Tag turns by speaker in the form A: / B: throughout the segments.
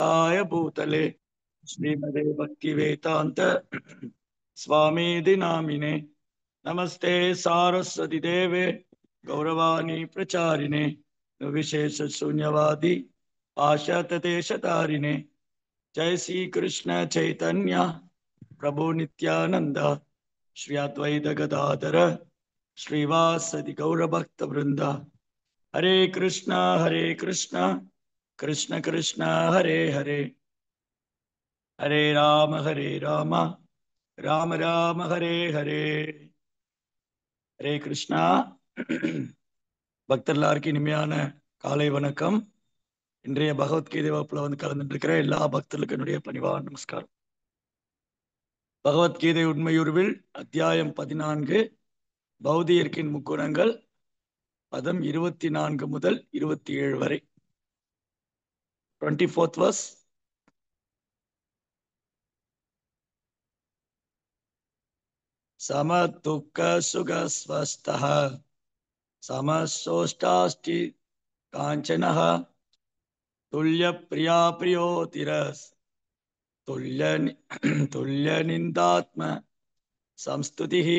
A: आय भूतले श्रीमदे भक्ति वेदांत स्वामी नामिने नमस्ते सारस्वती देवे गौरवाणी प्रचारिणे विशेष शून्यवादी आशातदेशतारिणे जय श्री कृष्ण चैतन्य प्रभु नित्यानंद श्री अद्वैत गदाधर श्रीवासदि गौरभक्त वृंद हरे कृष्ण कृष्ण कृष्ण हरे हरे हरे राम राम राम हरे हरे हरे कृष्णा பக்தர் எல்லாருக்கும் இனிமையான காலை வணக்கம். இன்றைய பகவத்கீதை வகுப்புல வந்து கலந்துட்டு இருக்கிற எல்லா பக்தர்களுக்கும் என்னுடைய பணிவான நமஸ்காரம். பகவத்கீதை உண்மையுருவில் அத்தியாயம் 14 பௌதியர்க்கின் முக்குணங்கள் பதம் 24 முதல் 27 வரை. 24th verse. சம துக்க சுக ஸ்வஸ்தஹ समशोष्टास्ति कांचनः तुल्य प्रिया प्रियोतिरस् तुल्य निंदात्म संस्तुतिः.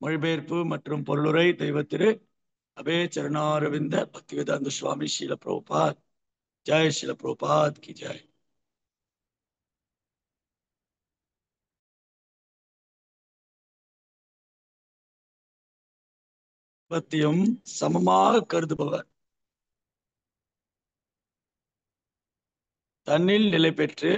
A: மொழிபெயர்ப்பு மற்றும் பொருளுரை தெய்வத்திரு அபே சரணாரவிந்த பக்திவேதாந்த சுவாமி ஸ்ரீல பிரபுபாத். ஜெய் ஸ்ரீல பிரபுபாத் கி ஜெய். பத்தியும் சமமாக கருதுபவர் தன்னில் நிலை பெற்று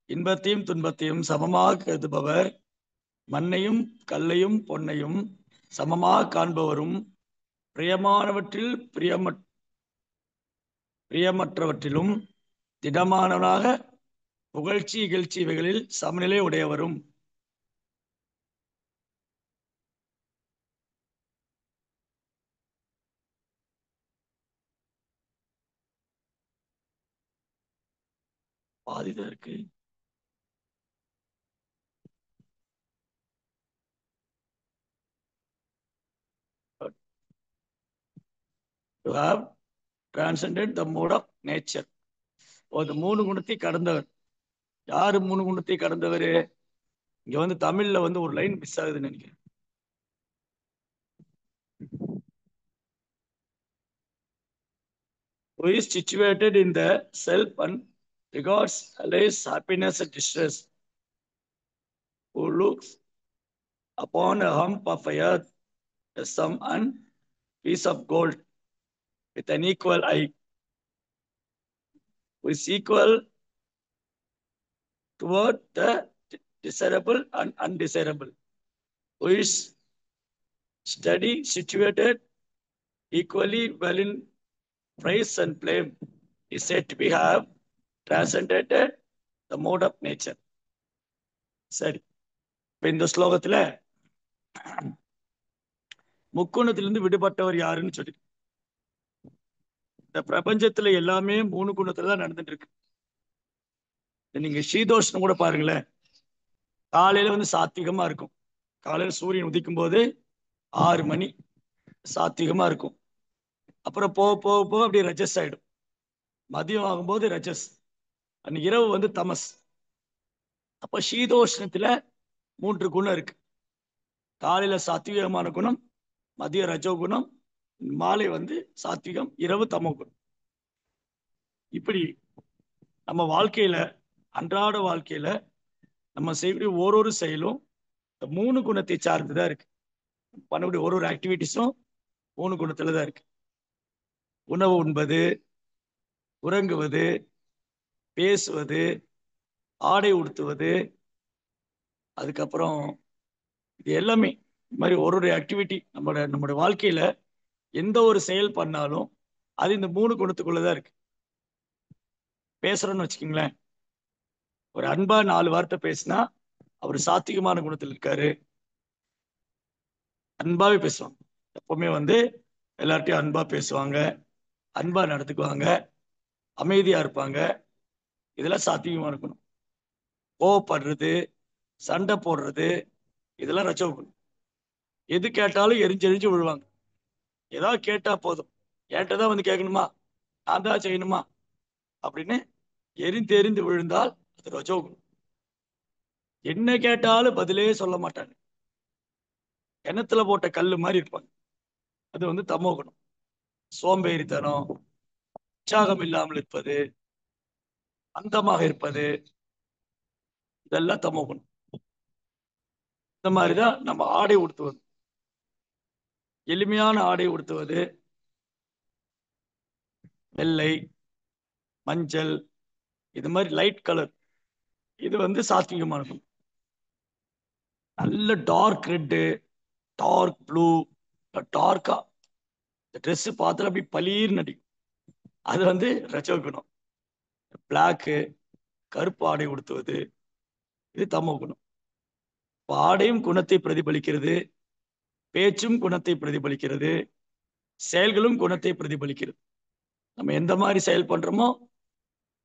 A: இன்பத்தையும் துன்பத்தையும் சமமாக கருதுபவர் மண்ணையும் கல்லையும் பொன்னையும் சமமாக காண்பவரும் பிரியமானவற்றில் பிரியமற்றவற்றிலும் திடமானவனாக புகழ்ச்சி இகழ்ச்சி இவைகளில் சமநிலை உடையவரும். பாதிதற்கு to have transcended the mode of nature. ஒரு 3 குணத்தை கடந்தவர். யாரு 3 குணத்தை கடந்தவர்? இங்க வந்து தமிழ்ல வந்து ஒரு லைன் மிஸ் ஆகுதுன்னு நினைக்கிறேன். Who is situated in the self and regards Allah's happiness and distress, who looks upon a hump of earth, a sum and piece of gold with an equal eye, who is equal toward the desirable and undesirable, who is steady, situated equally well in praise and blame, is said to be have transcended the mode of nature. சரி, இப்ப இந்த ஸ்லோகத்துல முக்குணத்திலிருந்து விடுபட்டவர் யாருன்னு சொல்லி, இந்த பிரபஞ்சத்துல எல்லாமே 3 குணத்துல தான் நடந்துட்டு இருக்கு. நீங்க சீதோஷ்ணம் கூட பாருங்களேன். காலையில வந்து சாத்விகமா இருக்கும். காலையில சூரியன் உதிக்கும் போது 6 மணி சாத்விகமா இருக்கும். அப்புறம் போக போக போக அப்படியே ரஜஸ் ஆயிடும். மதியம் ஆகும்போது ரஜஸ், அன்னைக்கு இரவு வந்து தமஸ். அப்ப சீதோஷ்ணத்துல 3 குணம் இருக்கு. காலையில சாத்விகமான குணம், மதிய ரஜோ குணம், மாலை வந்து சாத்விகம், இரவு தமோ குணம். இப்படி நம்ம வாழ்க்கையில, அன்றாட வாழ்க்கையில நம்ம செய்யக்கூடிய ஒரு செயலும் 3 குணத்தை சார்ந்துதான் இருக்கு. பண்ணக்கூடிய ஒரு ஆக்டிவிட்டிஸும் 3 குணத்துல தான் இருக்கு. உணவு உண்பது, உறங்குவது, பேசுவது, ஆடை உடுத்துவது, அதுக்கப்புறம் இது எல்லாமே இந்த மாதிரி ஒரு ஆக்டிவிட்டி நம்மளோட வாழ்க்கையில எந்த ஒரு செயல் பண்ணாலும் அது இந்த 3 குணத்துக்குள்ளதான் இருக்கு. பேசுறோம்னு வச்சுக்கோங்களேன், ஒரு அன்பா 4 வார்த்தை பேசினா அவர் சாத்விகமான குணத்தில் இருக்காரு. அன்பாவே பேசுவாங்க, எப்பவுமே வந்து எல்லார்ட்டையும் அன்பா பேசுவாங்க, அன்பா நடத்துக்குவாங்க, அமைதியா இருப்பாங்க. இதெல்லாம் சாத்விகமா இருக்கணும். கோவப்படுறது, சண்டை போடுறது, இதெல்லாம் ரஜோகுணம். எது கேட்டாலும் எரிஞ்சு எரிஞ்சு விழுவாங்க. ஏதாவது கேட்டா போதும், என்கிட்டதான் வந்து கேட்கணுமா, நான் தான் செய்யணுமா அப்படின்னு எரிந்து எரிந்து விழுந்தால் அது ரஜோகுணம். என்ன கேட்டாலும் பதிலே சொல்ல மாட்டாங்க, கிணத்துல போட்ட கல்லு மாதிரி இருப்பாங்க. அது வந்து தமோ குணம். சோம்பேறித்தனம், உற்சாகம் இல்லாமல் இருப்பது, அந்தமாக இருப்பது, இதெல்லாம் தமோ குணம். இந்த மாதிரிதான் நம்ம ஆடை உடுத்துவது. எளிமையான ஆடை உடுத்துவது, வெள்ளை, மஞ்சள், இது மாதிரி லைட் கலர், இது வந்து சாத்விகமான குணம். நல்ல டார்க் ரெட்டு, டார்க் ப்ளூ, டார்க்கா ட்ரெஸ் பார்த்தாலும் அப்படி பளீர் நடிக்கும், அது வந்து ரஜோகுணம். பிளாக்கு, கருப்பு ஆடை உடுத்துவது, இது தமோ குணம். ஆடையும் குணத்தை பிரதிபலிக்கிறது, பேச்சும் குணத்தை பிரதிபலிக்கிறது, செயல்களும் குணத்தை பிரதிபலிக்கிறது. நம்ம எந்த மாதிரி செயல் பண்றோமோ,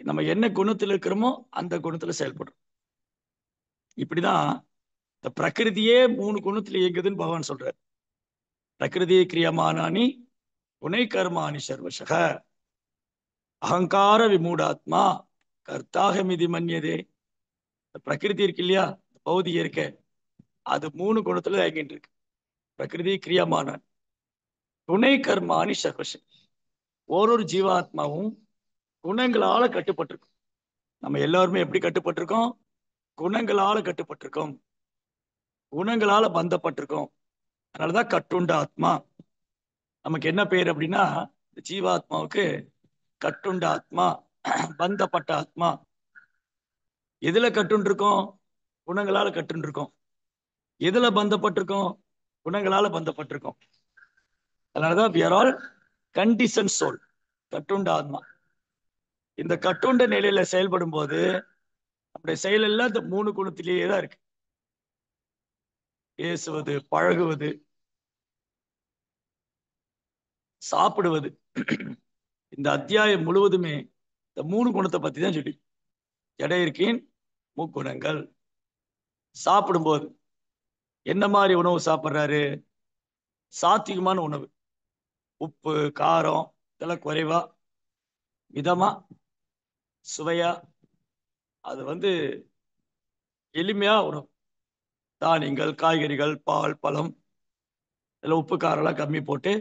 A: நம்ம என்ன குணத்தில் இருக்கிறோமோ அந்த குணத்துல செயல்படுறோம். இப்படிதான் இந்த பிரகிருதியே 3 குணத்துல இயங்குதுன்னு பகவான் சொல்றார். பிரகிருதியை கிரியமானானி குணை கர்மாணி சர்வசக அகங்கார விமூடாத்மா கர்த்தாக மிதி மன்யதே. பிரகிருதி இருக்கு இல்லையா, பௌதிக இருக்க, அது 3 குணத்துல இயங்கிட்டு இருக்கு. பிரகிருதி கிரியமான துணை கர்மாணி சர்வசக. ஒரு ஜீவாத்மாவும் குணங்களால கட்டுப்பட்டிருக்கும். நம்ம எல்லாருமே எப்படி கட்டுப்பட்டிருக்கோம்? குணங்களால கட்டுப்பட்டிருக்கோம், குணங்களால பந்தப்பட்டிருக்கோம். அதனாலதான் கட்டுண்ட ஆத்மா. நமக்கு என்ன பேர் அப்படின்னா, ஜீவாத்மாவுக்கு கட்டுண்ட ஆத்மா, பந்தப்பட்ட ஆத்மா. எதுல கட்டுண்டு இருக்கோம்? குணங்களால கட்டுண்டு இருக்கோம். எதுல பந்தப்பட்டிருக்கோம்? குணங்களால பந்தப்பட்டிருக்கோம். அதனாலதான் we are all conditioned soul, கட்டுண்ட ஆத்மா. இந்த கட்டுண்ட நிலையில செயல்படும் போது நம்முடைய செயல் எல்லாம் இந்த 3 குணத்திலேயே தான் இருக்கு. பேசுவது, பழகுவது, சாப்பிடுவது, இந்த அத்தியாயம் முழுவதுமே இந்த 3 குணத்தை பத்தி தான் சொல்லி. எடை இருக்கேன் முக்குணங்கள். சாப்பிடும்போது என்ன மாதிரி உணவு சாப்பிட்றாரு? சாத்விகமான உணவு, உப்பு காரம் இதெல்லாம் குறைவா, மிதமா, சுவையா, அது வந்து எளிமையா உணவு. தானியங்கள், காய்கறிகள், பால், பழம், இதெல்லாம் உப்பு காரம்லாம் கம்மி போட்டு,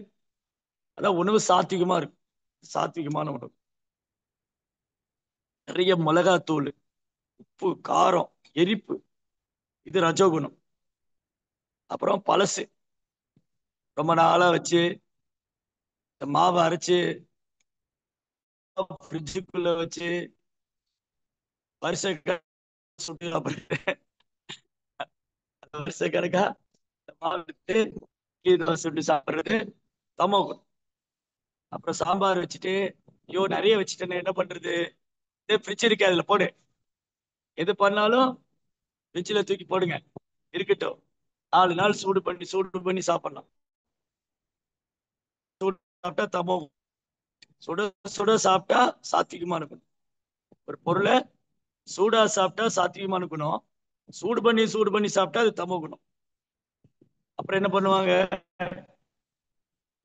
A: அதான் உணவு சாத்விகமா இருக்கும். சாத்விகமான உணவு. நிறைய மிளகாத்தூள், உப்பு, காரம், எரிப்பு, இது ரஜோகுணம். அப்புறம் பழசு, ரொம்ப நாளா வச்சு இந்த மாவை அரைச்சு ஃப்ரிட்ஜுக்குள்ள வச்சு வருஷ சுட்டு வருஷ கணக்கா மாவு எடுத்து இட்லி தோசை சுட்டு சாப்பிடுறது தமோ குணம். அப்புறம் சாம்பார் வச்சுட்டு, ஐயோ நிறைய வச்சுட்டேன்னு என்ன பண்றது, இதே ஃப்ரிட்ஜ் இருக்கு அதுல போடு, எது பண்ணாலும் ஃப்ரிட்ஜில் தூக்கி போடுங்க, இருக்கட்டும், 4 நாள் சூடு பண்ணி சாப்பிடலாம். சூடு சாப்பிட்டா தமோ, சுட சுட சாப்பிட்டா சாத்விகமான குணம். ஒரு பொருளை சூடா சாப்பிட்டா சாத்விகமான குணம், சூடு பண்ணி சாப்பிட்டா அது தமோ குணம். அப்புறம் என்ன பண்ணுவாங்க,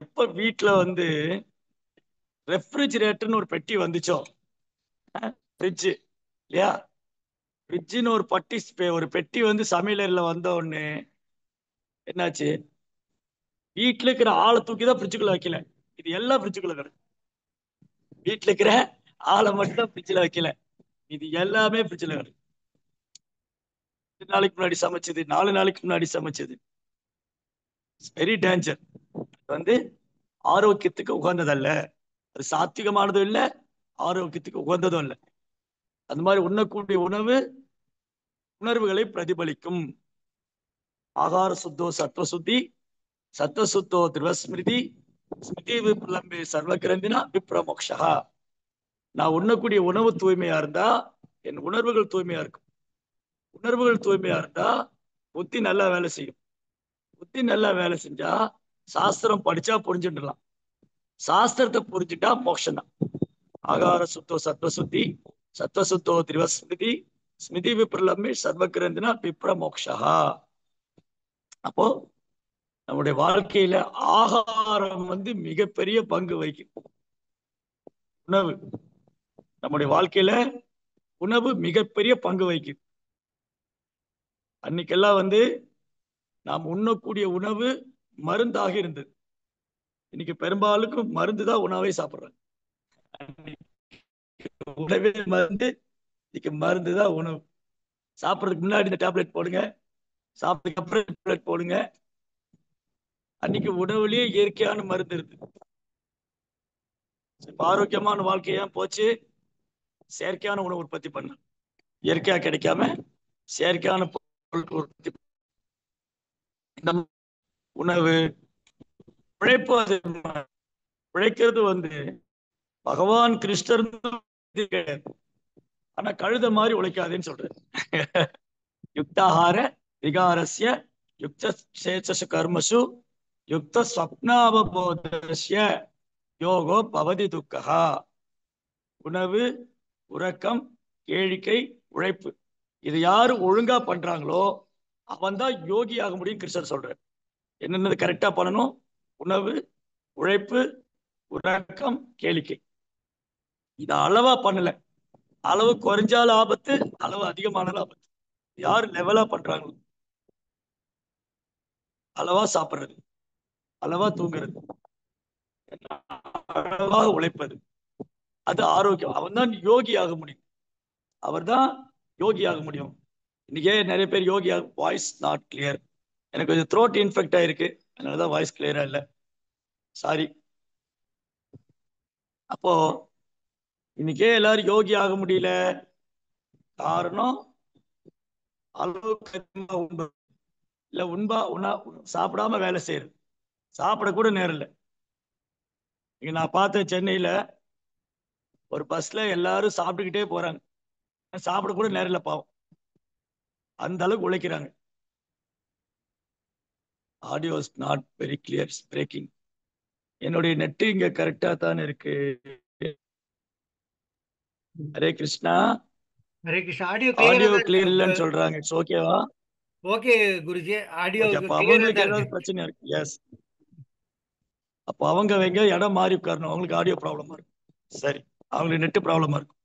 A: எப்ப வீட்டுல வந்து ரெஃப்ரிஜிரேட்டர்னு ஒரு பெட்டி வந்துச்சோ, ஃப்ரிட்ஜ் இல்லையா, ஃப்ரிட்ஜ்னு ஒரு பெட்டி வந்து சமையலறையில வந்த உடனே என்னாச்சு, வீட்டுல இருக்கிற ஆளை தூக்கி தான் ஃப்ரிட்ஜுக்குள்ள வைக்கல, இது எல்லாம் ஃப்ரிட்ஜுக்குள்ள கிடக்கு. வீட்டுல இருக்கிற ஆளை மட்டும் ஃப்ரிட்ஜ்ல வைக்கல, இது எல்லாமே ஃப்ரிட்ஜ்ல கிடக்கு. 2 நாளைக்கு முன்னாடி சமைச்சது, 4 நாளைக்கு முன்னாடி சமைச்சது, வெரி டேஞ்சர். வந்து ஆரோக்கியத்துக்கு உகந்ததல்ல, அது சாத்விகமானதும் இல்லை, ஆரோக்கியத்துக்கு உகந்ததும் இல்லை. அந்த மாதிரி உண்ணக்கூடிய உணவு உணர்வுகளை பிரதிபலிக்கும். ஆகார சுத்தோ சத்வசுத்தி, சத்வசுத்தோ திருவஸ்மிருதி, ஸ்மிருதி விப்ளம்பே சர்வகிரந்தினா விப்ரமோக்ஷா. நான் உண்ணக்கூடிய உணவு தூய்மையா இருந்தா என் உணர்வுகள் தூய்மையா இருக்கும். உணர்வுகள் தூய்மையா இருந்தா புத்தி நல்லா வேலை செய்யும். புத்தி நல்லா வேலை செஞ்சா சாஸ்திரம் படிச்சா புரிஞ்சுடலாம். சாஸ்திரத்தை புரிஞ்சுட்டா மோட்சம் தான். ஆகார சுத்தோ சத்வசுத்தி, சத்வசுத்தோ திருவஸ்மிருதி, ஸ்மிருதி விப்ரலம்பே சர்வகிரந்தினா விப்ரமோக்ஷா. அப்போ நம்முடைய வாழ்க்கையில ஆகாரம் வந்து மிகப்பெரிய பங்கு வகிக்கும். உணவு நம்முடைய வாழ்க்கையில உணவு மிகப்பெரிய பங்கு வகிக்கும். அன்னைக்கெல்லாம் வந்து நாம் உண்ணக்கூடிய உணவு மருந்தாக இருந்தது. இன்னைக்கு பெரும்பாலும் மருந்து தான் உணவை சாப்பிடுறாங்க. உணவே மருந்து, இன்னைக்கு மருந்து தான் உணவு. சாப்பிட்றதுக்கு முன்னாடி இந்த டேப்லெட் போடுங்க, சாப்பிட்டதுக்கு அப்புறம் டேப்லெட் போடுங்க. அன்னைக்கு உணவுலயே இயற்கையான மருந்து இருக்கு. ஆரோக்கியமான வாழ்க்கையா போச்சு, செயற்கையான உணவு உற்பத்தி பண்ண, இயற்கையா கிடைக்காம செயற்கையான பொருட்கள் உற்பத்தி. இந்த உணவு உழைப்பு, அது உழைக்கிறது வந்து பகவான் கிருஷ்ணர் கிடையாது. ஆனா கழுத மாதிரி உழைக்காதேன்னு சொல்றது. யுக்தாகார விகாரஸ்ய யுக்த சேச்சசு கர்மசு யுக்த ஸ்வப்னாவபோதஸ்ய யோகோ பவதி துக்கஹா. உணவு, உறக்கம், கேளிக்கை, உழைப்பு, இது யாரு ஒழுங்கா பண்றாங்களோ அவன் தான் யோகி ஆக முடியும். கிருஷ்ணர் சொல்றார் என்னென்னது கரெக்டா பண்ணணும்: உணவு, உழைப்பு, உறக்கம், கேளிக்கை. இத அளவா பண்ணல. அளவு குறைஞ்சாலும் ஆபத்து, அளவு அதிகமானாலும் ஆபத்து. யாரு லெவலா பண்றாங்களோ, அளவா சாப்பிடுறது, அளவா தூங்குறது, அளவா உழைப்பது, அது ஆரோக்கியம். அவன் தான் யோகி ஆக முடியும். அவர் தான் யோகி ஆக முடியும். இன்னைக்கே நிறைய பேர் யோகி வாய்ஸ் நாட் கிளியர். எனக்கு கொஞ்சம் த்ரோட் இன்ஃபெக்ட் ஆயிருக்கு, அதனாலதான் வாய்ஸ் கிளியரா இல்லை. சாரி. அப்போ இன்னைக்கே எல்லாரும் யோகி ஆக முடியல. காரணம் அளவுக்கு அதிகமா உண்பது, இல்ல சாப்பிடாம வேலை செய்யறது. சாப்பிட கூட நேரம் இல்லை. இங்க நான் பார்த்தேன், சென்னையில ஒரு பஸ்ல எல்லாரும் சாப்பிட்டுக்கிட்டே போறாங்க, சாப்பிட கூட நேரம் இல்லை. பாவம், அந்த அளவுக்கு உழைக்கிறாங்க. Audio is not very clear, breaking. என்னுடைய நெட்டு இங்க கரெக்டா தான் இருக்கு. ஹரே கிருஷ்ணா.
B: ஹரே கிருஷ்ணா. ஆடியோ கிளியரா
A: ஆடியோ
B: தான்
A: கிளியர் இல்லைன்னு
B: இருக்கு.
A: சொல்றாங்க. இட்ஸ் ஓகேவா?
B: Okay Guruji, audio
A: okay. அப்ப
B: கிளியரா
A: அவங்களுக்கு
B: தான்
A: ஏதாவது
B: இருக்கு.
A: பிரச்சனை இருக்கு. எஸ். அப்போ அவங்க எங்க இடம் மாறி உட்காரணும். அவங்களுக்கு ஆடியோ ப்ராப்ளமா இருக்கும். சரி, அவங்களுக்கு நெட்டு ப்ராப்ளமா இருக்கும்.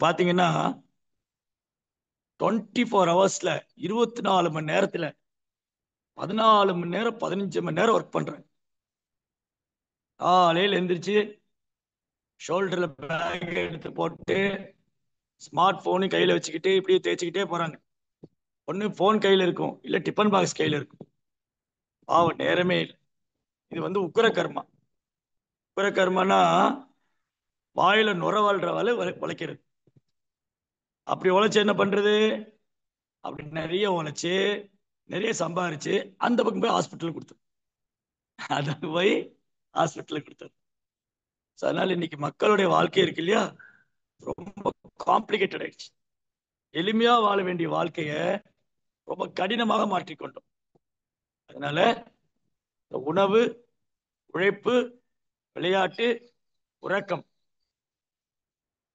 A: பாத்தீங்கன்னா 24 ஹவர்ஸ்ல 24 மணி நேரத்துல 14 மணி நேரம் 15 மணி நேரம் ஒர்க் பண்றாங்க. காலையில் எந்திரிச்சு ஷோல்டர்ல பேக் எடுத்து போட்டு ஸ்மார்ட் போனு கையில வச்சுக்கிட்டு இப்படியே தேய்ச்சிக்கிட்டே போறாங்க. ஒண்ணு போன் கையில இருக்கும், இல்ல டிஃபன் பாக்ஸ் கையில இருக்கும். பாவம், நேரமே இல்லை. இது வந்து உக்கிர கர்மா. உக்கிர கர்மானா வாயில நுர வாழ்ற வேலை உழைக்கிறது. அப்படி உழைச்சு என்ன பண்றது? அப்படி நிறைய உழைச்சு நிறைய சம்பாரிச்சு அந்த பக்கம் போய் ஹாஸ்பிட்டல் கொடுத்தோம். அதுக்கு போய் ஹாஸ்பிட்டல் கொடுத்தோம். அதனால இன்னைக்கு மக்களுடைய வாழ்க்கை இருக்கு இல்லையா, ரொம்ப காம்ப்ளிகேட்டட் ஆயிடுச்சு. எளிமையா வாழ வேண்டிய வாழ்க்கைய ரொம்ப கடினமாக மாற்றிக்கொண்டோம். அதனால உணவு, உழைப்பு, விளையாட்டு, உறக்கம்,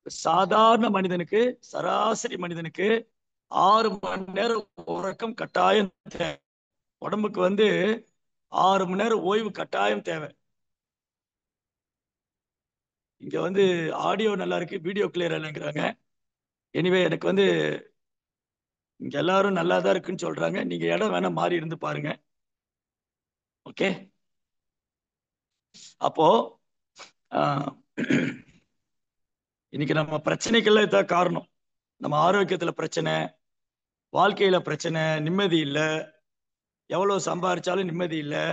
A: சாதாரண மனிதனுக்கு, சராசரி மனிதனுக்கு 6 மணி நேரம் உறக்கம் கட்டாயம் தேவை. உடம்புக்கு வந்து 6 மணி நேரம் ஓய்வு கட்டாயம் தேவை. இங்க வந்து ஆடியோ நல்லா இருக்கு, வீடியோ கிளியர் இல்லைங்கிறாங்க. எனிவே, எனக்கு வந்து இங்க எல்லாரும் நல்லா தான் இருக்குன்னு சொல்றாங்க. நீங்க இடம் வேணா மாறி இருந்து பாருங்க. ஓகே. அப்போ இன்னைக்கு நம்ம பிரச்சனைகள்ல இதான் காரணம். நம்ம ஆரோக்கியத்துல பிரச்சனை, வாழ்க்கையில பிரச்சனை, நிம்மதி இல்லை. எவ்வளவு சம்பாதிச்சாலும் நிம்மதி இல்லை,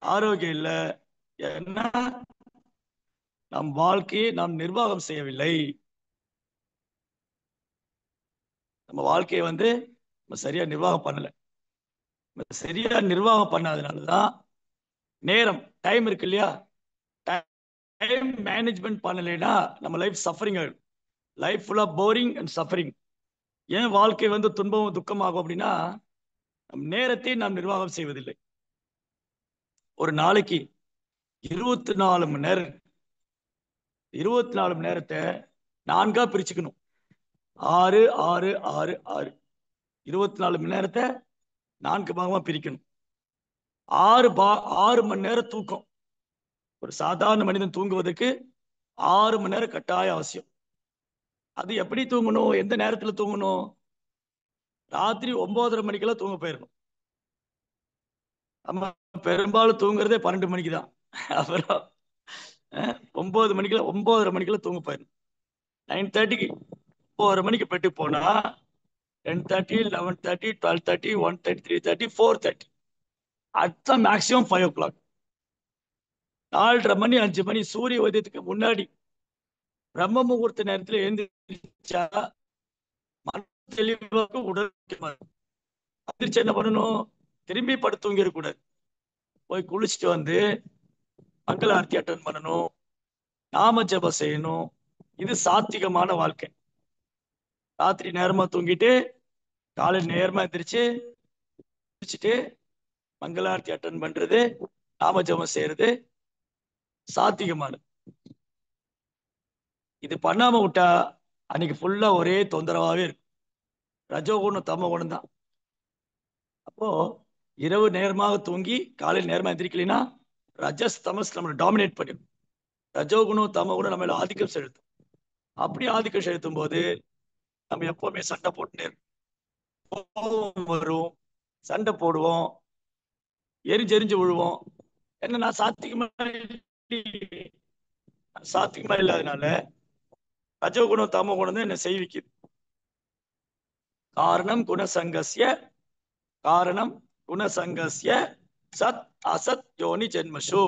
A: ஆரோக்கியம் இல்லை. ஏன்னா நம் வாழ்க்கையை நாம் நிர்வாகம் செய்யவில்லை. நம்ம வாழ்க்கையை வந்து நம்ம சரியா நிர்வாகம் பண்ணல. சரியா நிர்வாகம் பண்ணாதனாலதான் நேரம், டைம் இருக்கு இல்லையா, டைம் மேனேஜ்மெண்ட் பண்ணலைன்னா நம்ம லைஃப் சஃபரிங் ஆகிடும். லைஃப் ஃபுல்லா போரிங் அண்ட் சஃபரிங். ஏன் வாழ்க்கை வந்து துன்பமும் துக்கமாகும் அப்படின்னா, நம் நேரத்தை நாம் நிர்வாகம் செய்வதில்லை. ஒரு நாளைக்கு 24 மணி நேரம், 24 மணி நேரத்தை 4ஆ பிரிச்சுக்கணும். 6 6 6 6. 24 மணி நேரத்தை 4 பாகமா பிரிக்கணும். ஆறு மணி நேரம் தூக்கம். ஒரு சாதாரண மனிதன் தூங்குவதற்கு 6 மணி நேரம் கட்டாய அவசியம். அது எப்படி தூங்கணும், எந்த நேரத்துல தூங்கணும்? ராத்திரி 9:30 மணிக்கெல்லாம் தூங்க போயிடணும். நம்ம பெரும்பாலும் தூங்குறதே 12 மணிக்கு தான். அப்புறம் 9:30 மணிக்கெல்லாம் தூங்க போயிடணும். 9:30க்கு 9:30 மணிக்கு பெட்டுக்கு போனா 10:30, 11:30, 12:30, 1:30, 3:30, 4:30, அடுத்த மேக்சிமம் 5 o'clock. 4:30 மணி 5 மணி சூரிய உதயத்துக்கு முன்னாடி பிரம்ம முகூர்த்த நேரத்துல எழுந்திரிச்சா மன தெளிவாக உடல் அதிர்ச்சி. என்ன பண்ணணும்? திரும்பி படுத்து தூங்கிடக்கூடாது. போய் குளிச்சுட்டு வந்து மங்கள ஆரத்தி அட்டன் பண்ணணும், நாம ஜபம் செய்யணும். இது சாத்விகமான வாழ்க்கை. ராத்திரி நேரமா தூங்கிட்டு காலை நேரமா எந்திரிச்சு குளிச்சுட்டு மங்களாரத்தி அட்டன் பண்றது, நாம ஜபம் செய்யறது சாத்விகமானது. இது பண்ணாம விட்டா அன்னைக்கு ஃபுல்லா ஒரே தொந்தரவாவே இருக்கும். ரஜோகுணம் தமோகுணம் தான். அப்போ இரவு நேரமாக தூங்கி காலையில் நேரமா எந்திரிக்கலைன்னா ரஜஸ் தமஸ் நம்மளை டாமினேட் பண்ணிடும். ரஜோகுணம் தமோகுணம் நம்மள ஆதிக்கம் செலுத்தும். அப்படி ஆதிக்கம் செலுத்தும் போது நம்ம எப்பவுமே சண்டை போட்டுட்டே இருப்போம். வரும், சண்டை போடுவோம், எரிஞ்செரிஞ்சு விழுவோம். என்ன, நான் சாத்தியமா இல்லாதனால ரஜோகுணம் தமோகுணம் தான் என்ன செய்விக்குது. காரணம் குணசங்கஸ்ய சத் அசத் யோனி ஜென்மசு.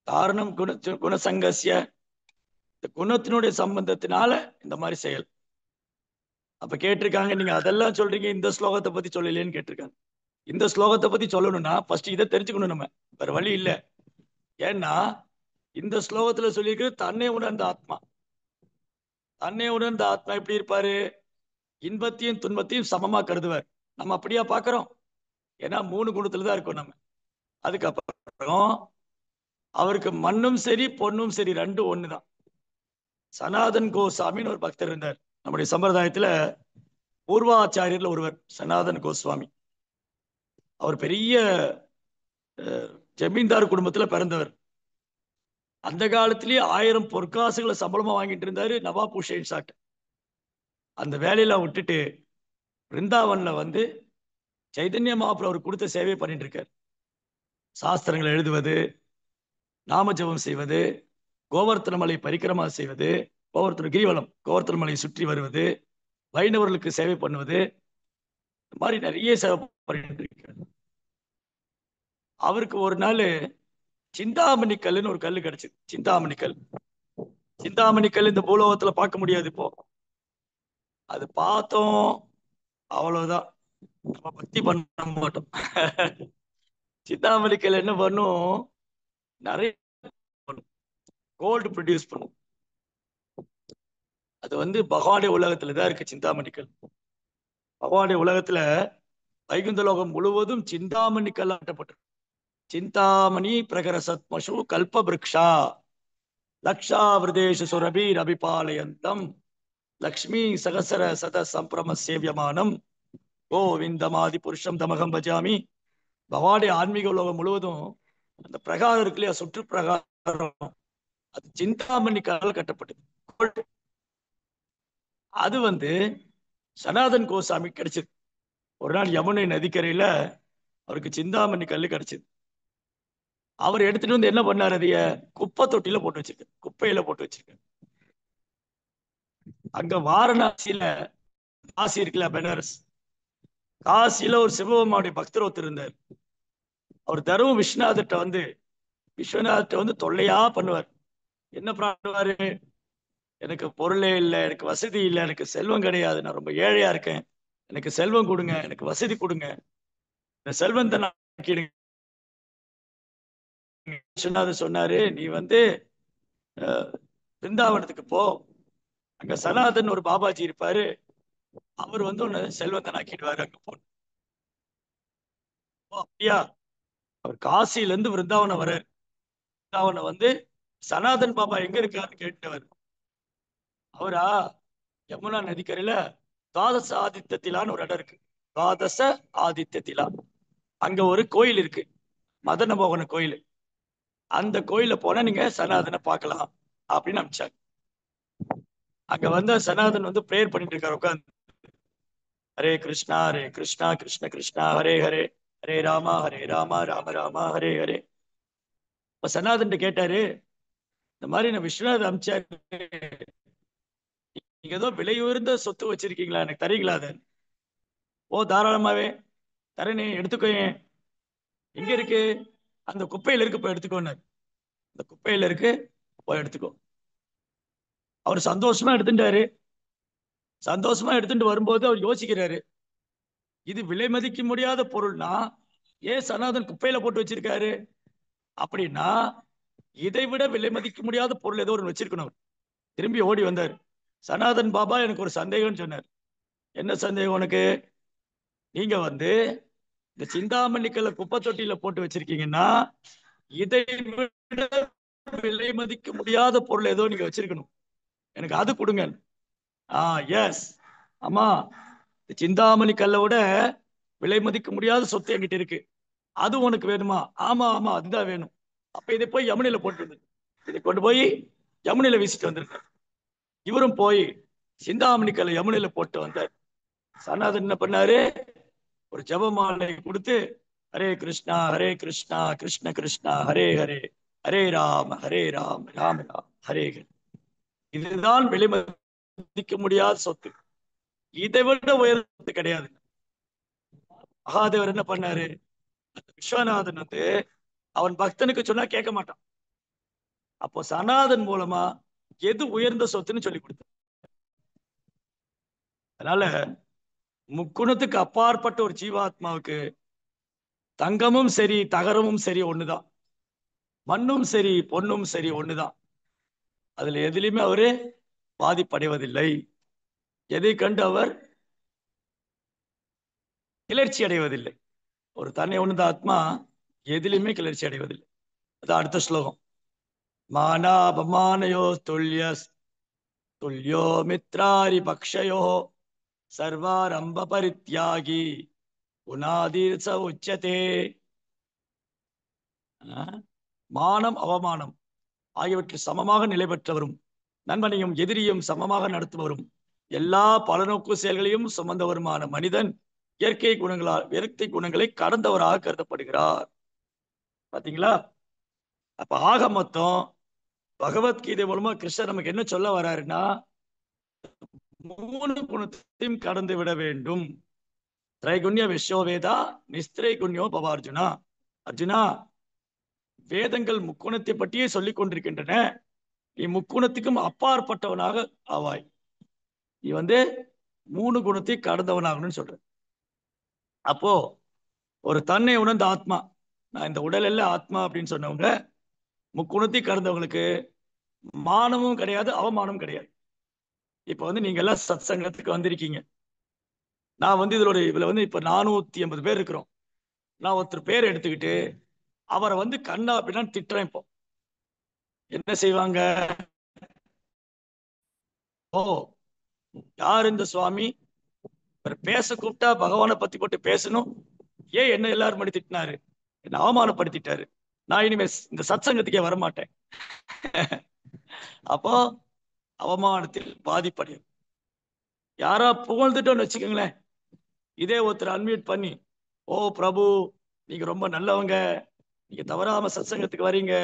A: காரணம் குணசங்கஸ்ய, குணத்தினுடைய சம்பந்தத்தினால இந்த மாதிரி செயல். அப்ப கேட்டிருக்காங்க, நீங்க அதெல்லாம் சொல்றீங்க, இந்த ஸ்லோகத்தை பத்தி சொல்லலேன்னு கேட்டிருக்காங்க. இந்த ஸ்லோகத்தை பத்தி சொல்லணும்னா ஃபர்ஸ்ட் இதை தெரிஞ்சுக்கணும். நம்ம வேற வழி இல்லை. ஏன்னா இந்த ஸ்லோகத்துல சொல்லியிருக்கு தன்னை உணர்ந்த ஆத்மா. தன்னை உணர்ந்த ஆத்மா எப்படி இருப்பாரு? இன்பத்தையும் துன்பத்தையும் சமமா கருதுவார். நம்ம அப்படியா பாக்குறோம்? ஏன்னா 3 குணத்துல தான் இருக்கோம் நம்ம. அதுக்கப்புறம் அவருக்கு மண்ணும் சரி பொண்ணும் சரி ரெண்டும் ஒண்ணுதான். சனாதன் கோஸ்வாமின்னு ஒரு பக்தர் இருந்தார். நம்முடைய சம்பிரதாயத்துல பூர்வாச்சாரியர்ல ஒருவர் சனாதன் கோஸ்வாமி. அவர் பெரிய ஜமீன்தார் குடும்பத்துல பிறந்தவர். அந்த காலத்திலேயே 1000 பொற்காசுகளை சம்பளமா வாங்கிட்டு இருந்தாரு நவாப் ஹுசைன் சாட். அந்த வேலையெல்லாம் விட்டுட்டு பிருந்தாவன்ல வந்து சைதன்ய மகாபிரபு அவர் கொடுத்த சேவையை பண்ணிட்டு இருக்கார். சாஸ்திரங்களை எழுதுவது, நாமஜபம் செய்வது, கோவர்த்தன மலை பரிக்கிரமா செய்வது, கோவர்த்தன மலையை சுற்றி வருவது, வைணவர்களுக்கு சேவை பண்ணுவது, இந்த மாதிரி நிறைய சேவை பண்ணிட்டு இருக்கார். அவருக்கு ஒரு நாள் சிந்தாமணி கல்லுன்னு ஒரு கல் கிடைச்சது. சிந்தாமணி கல் இந்த பூலோகத்துல பார்க்க முடியாது. இப்போ அது பார்த்தோம், அவ்வளவுதான். நம்ம பக்தி பண்ண மாட்டோம். சிந்தாமணி கல் என்ன பண்ணும்? நிறைய கோல்டு ப்ரொடியூஸ் பண்ணும். அது வந்து பகவானுடைய உலகத்துலதான் இருக்கு சிந்தாமணி கல். பகவானுடைய உலகத்துல வைகுந்த லோகம் முழுவதும் சிந்தாமணி கல் ஆட்டப்பட்டிருக்கு. சிந்தாமணி பிரகர சத்மசு கல்ப விருக்ஷா லக்ஷாவிரதேஷ சுரபீர் அபிபாலயந்தம் லக்ஷ்மி சகசர சத சம்பிரம சேவியமானம் கோவிந்தமாதி புருஷம் தமகம் பஜாமி. பகவானுடைய ஆன்மீக உலகம் முழுவதும் அந்த பிரகாரம் இருக்கு இல்லையா, சுற்று பிரகாரம், அது சிந்தாமணி கல்லால் கட்டப்பட்டது. அது வந்து சனாதன் கோசாமி கிடைச்சது. ஒரு நாள் யமுனை நதிக்கரையில அவருக்கு சிந்தாமணி கல்லு கிடைச்சது. அவர் எடுத்துட்டு வந்து என்ன பண்ணாரு? அதைய குப்பை தொட்டியில போட்டு வச்சிருக்க, குப்பையில போட்டு வச்சிருக்க. அங்க வாரணாசியில, காசி இருக்குல்ல, பெனாரஸ், காசியில ஒரு சிவபெருமானுடைய பக்தர் ஒருத்தர் இருந்தார். அவர் தரும் விஸ்வநாதர்கிட்ட வந்து தொல்லையா பண்ணுவார். என்ன பண்ணுவாரு? எனக்கு பொருளே இல்லை, எனக்கு வசதி இல்லை, எனக்கு செல்வம் கிடையாது, நான் ரொம்ப ஏழையா இருக்கேன், எனக்கு செல்வம் கொடுங்க, எனக்கு வசதி கொடுங்க, இந்த செல்வத்தை நான் விஸ்வநாதர் சொன்னாரு, நீ வந்து பிருந்தாவனத்துக்கு போ, அங்க சனாதன் ஒரு பாபாஜி இருப்பாரு, அவர் வந்து உன்னை செல்வத்தை நாக்கிடுவாரு, அங்க போ. அப்படியா? அவர் காசில இருந்து விருந்தாவனம் வர்றாரு. விருந்தாவனம் வந்து சனாதன் பாபா எங்க இருக்காருன்னு கேட்டவர். அவரா யமுனா நதிக்கரையில துவாதச ஆதித்யத்திலான்னு ஒரு இடம் இருக்கு. துவாதச ஆதித்ய திலா. அங்க ஒரு கோயில் இருக்கு, மதன மோகன கோயில். அந்த கோயில போனா நீங்க சனாதனை பார்க்கலாம் அப்படின்னு அனுப்பிச்சாங்க. அங்க வந்து சனாதன் வந்து பிரேயர் பண்ணிட்டு இருக்காரு உட்காந்து. ஹரே கிருஷ்ணா கிருஷ்ண கிருஷ்ணா ஹரே ஹரே, ஹரே ராமா ராம ராமா ஹரே ஹரே. இப்ப சனாதன் கேட்டாரு, இந்த மாதிரி நான் விஸ்வநாத் அமிச்சாரு, நீங்க ஏதோ விலை உயர்ந்த சொத்து வச்சிருக்கீங்களா, எனக்கு தரீங்களா அதை? ஓ தாராளமாவே தரேனே, எடுத்துக்கோ. எங்க இருக்கு? அந்த குப்பையில இருக்கு, போய் எடுத்துக்கோன்னு. அந்த குப்பையில இருக்கு, போய் எடுத்துக்கோ. அவர் சந்தோஷமா எடுத்துட்டாரு. சந்தோஷமா எடுத்துட்டு வரும்போது அவர் யோசிக்கிறாரு, இது விலை மதிக்க முடியாத பொருள்னா ஏன் சனாதன் குப்பையில போட்டு வச்சிருக்காரு? அப்படின்னா இதை விட விலை மதிக்க முடியாத பொருள் ஏதோ ஒன்று வச்சிருக்கணும். திரும்பி ஓடி வந்தார். சனாதன் பாபா, எனக்கு ஒரு சந்தேகம்னு சொன்னார். என்ன சந்தேகம் உனக்கு? நீங்க வந்து இந்த சிந்தாமணிக்கல்ல குப்பை தொட்டியில போட்டு வச்சிருக்கீங்கன்னா இதை விட விலை மதிக்க முடியாத பொருள் ஏதோ நீங்க வச்சிருக்கணும், எனக்கு அது கொடுங்க. எஸ், ஆமா, சிந்தாமணி கல்லை விட விலை மதிக்க முடியாத சொத்து என்கிட்ட இருக்கு, அது உனக்கு வேணுமா? ஆமா ஆமா, அதுதான் வேணும். அப்ப இதை போய் யமுனையில போட்டு வந்து, இதை கொண்டு போய் யமுனையில வீசிட்டு வந்திருக்கார். இவரும் போய் சிந்தாமணி கல்லை யமுனையில போட்டு வந்தார். சனாதன் என்ன பண்ணாரு, ஒரு ஜபமாலை கொடுத்து, ஹரே கிருஷ்ணா கிருஷ்ண கிருஷ்ணா ஹரே ஹரே, ஹரே ராம ராம ராம் ஹரே ஹரே. இதுதான் விலை மதிக்க முடியாத சொத்து, இதை விட உயர்ந்து கிடையாது. மகாதேவர் என்ன பண்ணாரு, விஸ்வநாதன் வந்து அவன் பக்தனுக்கு சொன்னா கேட்க மாட்டான். அப்போ சனாதன் மூலமா எது உயர்ந்த சொத்துன்னு சொல்லி கொடுத்தார். அதனால முக்குணத்துக்கு அப்பாற்பட்ட ஒரு ஜீவாத்மாவுக்கு தங்கமும் சரி தகரமும் சரி ஒண்ணுதான், மண்ணும் சரி பொன்னும் சரி ஒண்ணுதான். அதுல எதிலுமே அவரு பாதிப்படைவதில்லை. எதை கண்டு அவர் கிளர்ச்சி அடைவதில்லை. ஒரு தன்னை உணர்ந்த ஆத்மா எதிலுமே கிளர்ச்சி அடைவதில்லை. அதான் அடுத்த ஸ்லோகம். மானாபமானயோ துல்யஸ் துல்யோ மித்ராரி பக்ஷயோ சர்வாரம்ப பரித்யாகி உனாதீர் ச உச்சதே. மானம் அவமானம் ஆகியவற்றில் சமமாக நிலை பெற்றவரும், நண்பனையும் எதிரியும் சமமாக நடத்துபவரும், எல்லா பலநோக்கு செயல்களையும் சுமந்தவருமான மனிதன் இயற்கை குணங்களை கடந்தவராக கருதப்படுகிறார். பாத்தீங்களா? அப்ப ஆக மொத்தம் பகவத்கீதை மூலமா கிருஷ்ணர் நமக்கு என்ன சொல்ல வர்றாருன்னா, 3 குணத்தையும் கடந்து விட வேண்டும். திரைகுண்ய விஸ்வவேதா நிஸ்திரை குண்யோ பவார்ஜுனா. அர்ஜுனா, வேதங்கள் முக்குணத்தை பற்றியே சொல்லிக் கொண்டிருக்கின்றன, நீ முக்குணத்துக்கும் அப்பாற்பட்டவனாக ஆவாய். நீ வந்து 3 குணத்தை கடந்தவனாகணும்னு சொல்ற. அப்போ ஒரு தன்னை உணர்ந்த ஆத்மா, நான் இந்த உடல் எல்லாம் ஆத்மா அப்படின்னு சொன்னவங்க, முக்குணத்தை கடந்தவங்களுக்கு மானமும் கிடையாது அவமானமும் கிடையாது. இப்ப வந்து நீங்க எல்லாம் சத் சங்கத்துக்கு வந்திருக்கீங்க. நான் வந்து இதுல வந்து இப்ப 480 பேர் இருக்கிறோம். நான் ஒருத்தர் பேர் எடுத்துக்கிட்டு அவரை வந்து கண்ணா அப்படின்னா திட்டுறேன். இப்போ என்ன செய்வாங்க? ஓ, யார் இந்த சுவாமி, பேச கூப்பிட்டா பகவானை பத்தி போட்டு பேசணும், ஏன் என்ன எல்லாரும் படி திட்டினாரு, என்ன அவமானப்படுத்திட்டாரு, நான் இனிமே இந்த சத் சங்கத்துக்கே வரமாட்டேன். அப்போ அவமானத்தில் பாதிப்படையும். யாரா புகழ்ந்துட்டோன்னு வச்சுக்கோங்களேன், இதே ஒருத்தர் அன்மியூட் பண்ணி, ஓ பிரபு, நீங்க ரொம்ப நல்லவங்க, நீங்க தவறாம சத்சங்கத்துக்கு வரீங்க,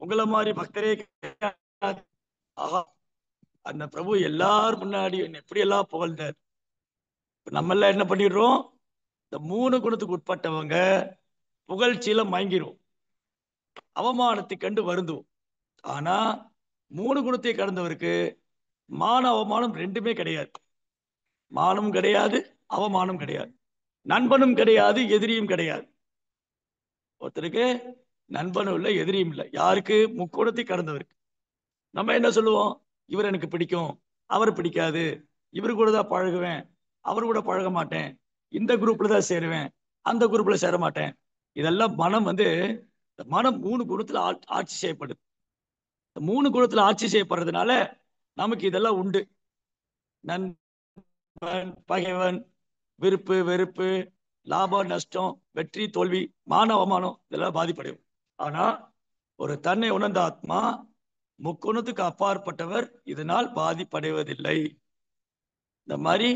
A: உங்களை மாதிரி பக்தரே கிடையாது. ஆஹா, அந்த பிரபு எல்லாரும் முன்னாடி என்ன எப்படி எல்லாம் புகழ்ந்தார். நம்ம எல்லாம் என்ன பண்ணிடுறோம், இந்த 3 குணத்துக்கு உட்பட்டவங்க புகழ்ச்சியில மயங்கிரும், அவமானத்தை கண்டு வருந்துவோம். ஆனா 3 குணத்தை கடந்தவருக்கு மான அவமானம் ரெண்டுமே கிடையாது. மானம் கிடையாது, அவமானம் கிடையாது, நண்பனும் கிடையாது, எதிரியும் கிடையாது. ஒருத்தருக்கு நண்பனும் இல்லை, எதிரியும் இல்லை. யாருக்கு? முக்குணத்தை கடந்தவருக்கு. நம்ம என்ன சொல்லுவோம், இவர் எனக்கு பிடிக்கும், அவர் பிடிக்காது, இவரு கூட தான் பழகுவேன், அவர் கூட பழக மாட்டேன், இந்த குரூப்ல தான் சேருவேன், அந்த குரூப்ல சேர மாட்டேன். இதெல்லாம் மனம் வந்து, மனம் 3 குணத்துல ஆட்சி செய்யப்படுது. 3 குணத்துல ஆட்சி செய்யப்படுறதுனால நமக்கு இதெல்லாம் உண்டு. நண்பன், பகைவன், விருப்பு வெறுப்பு, லாபம் நஷ்டம், வெற்றி தோல்வி, மான அவமானம் இதெல்லாம் பாதிப்படையும். ஆனா ஒரு தன்னை உணர்ந்த ஆத்மா முக்குணத்துக்கு அப்பாற்பட்டவர், இதனால் பாதிப்படைவதில்லை. இந்த மாதிரி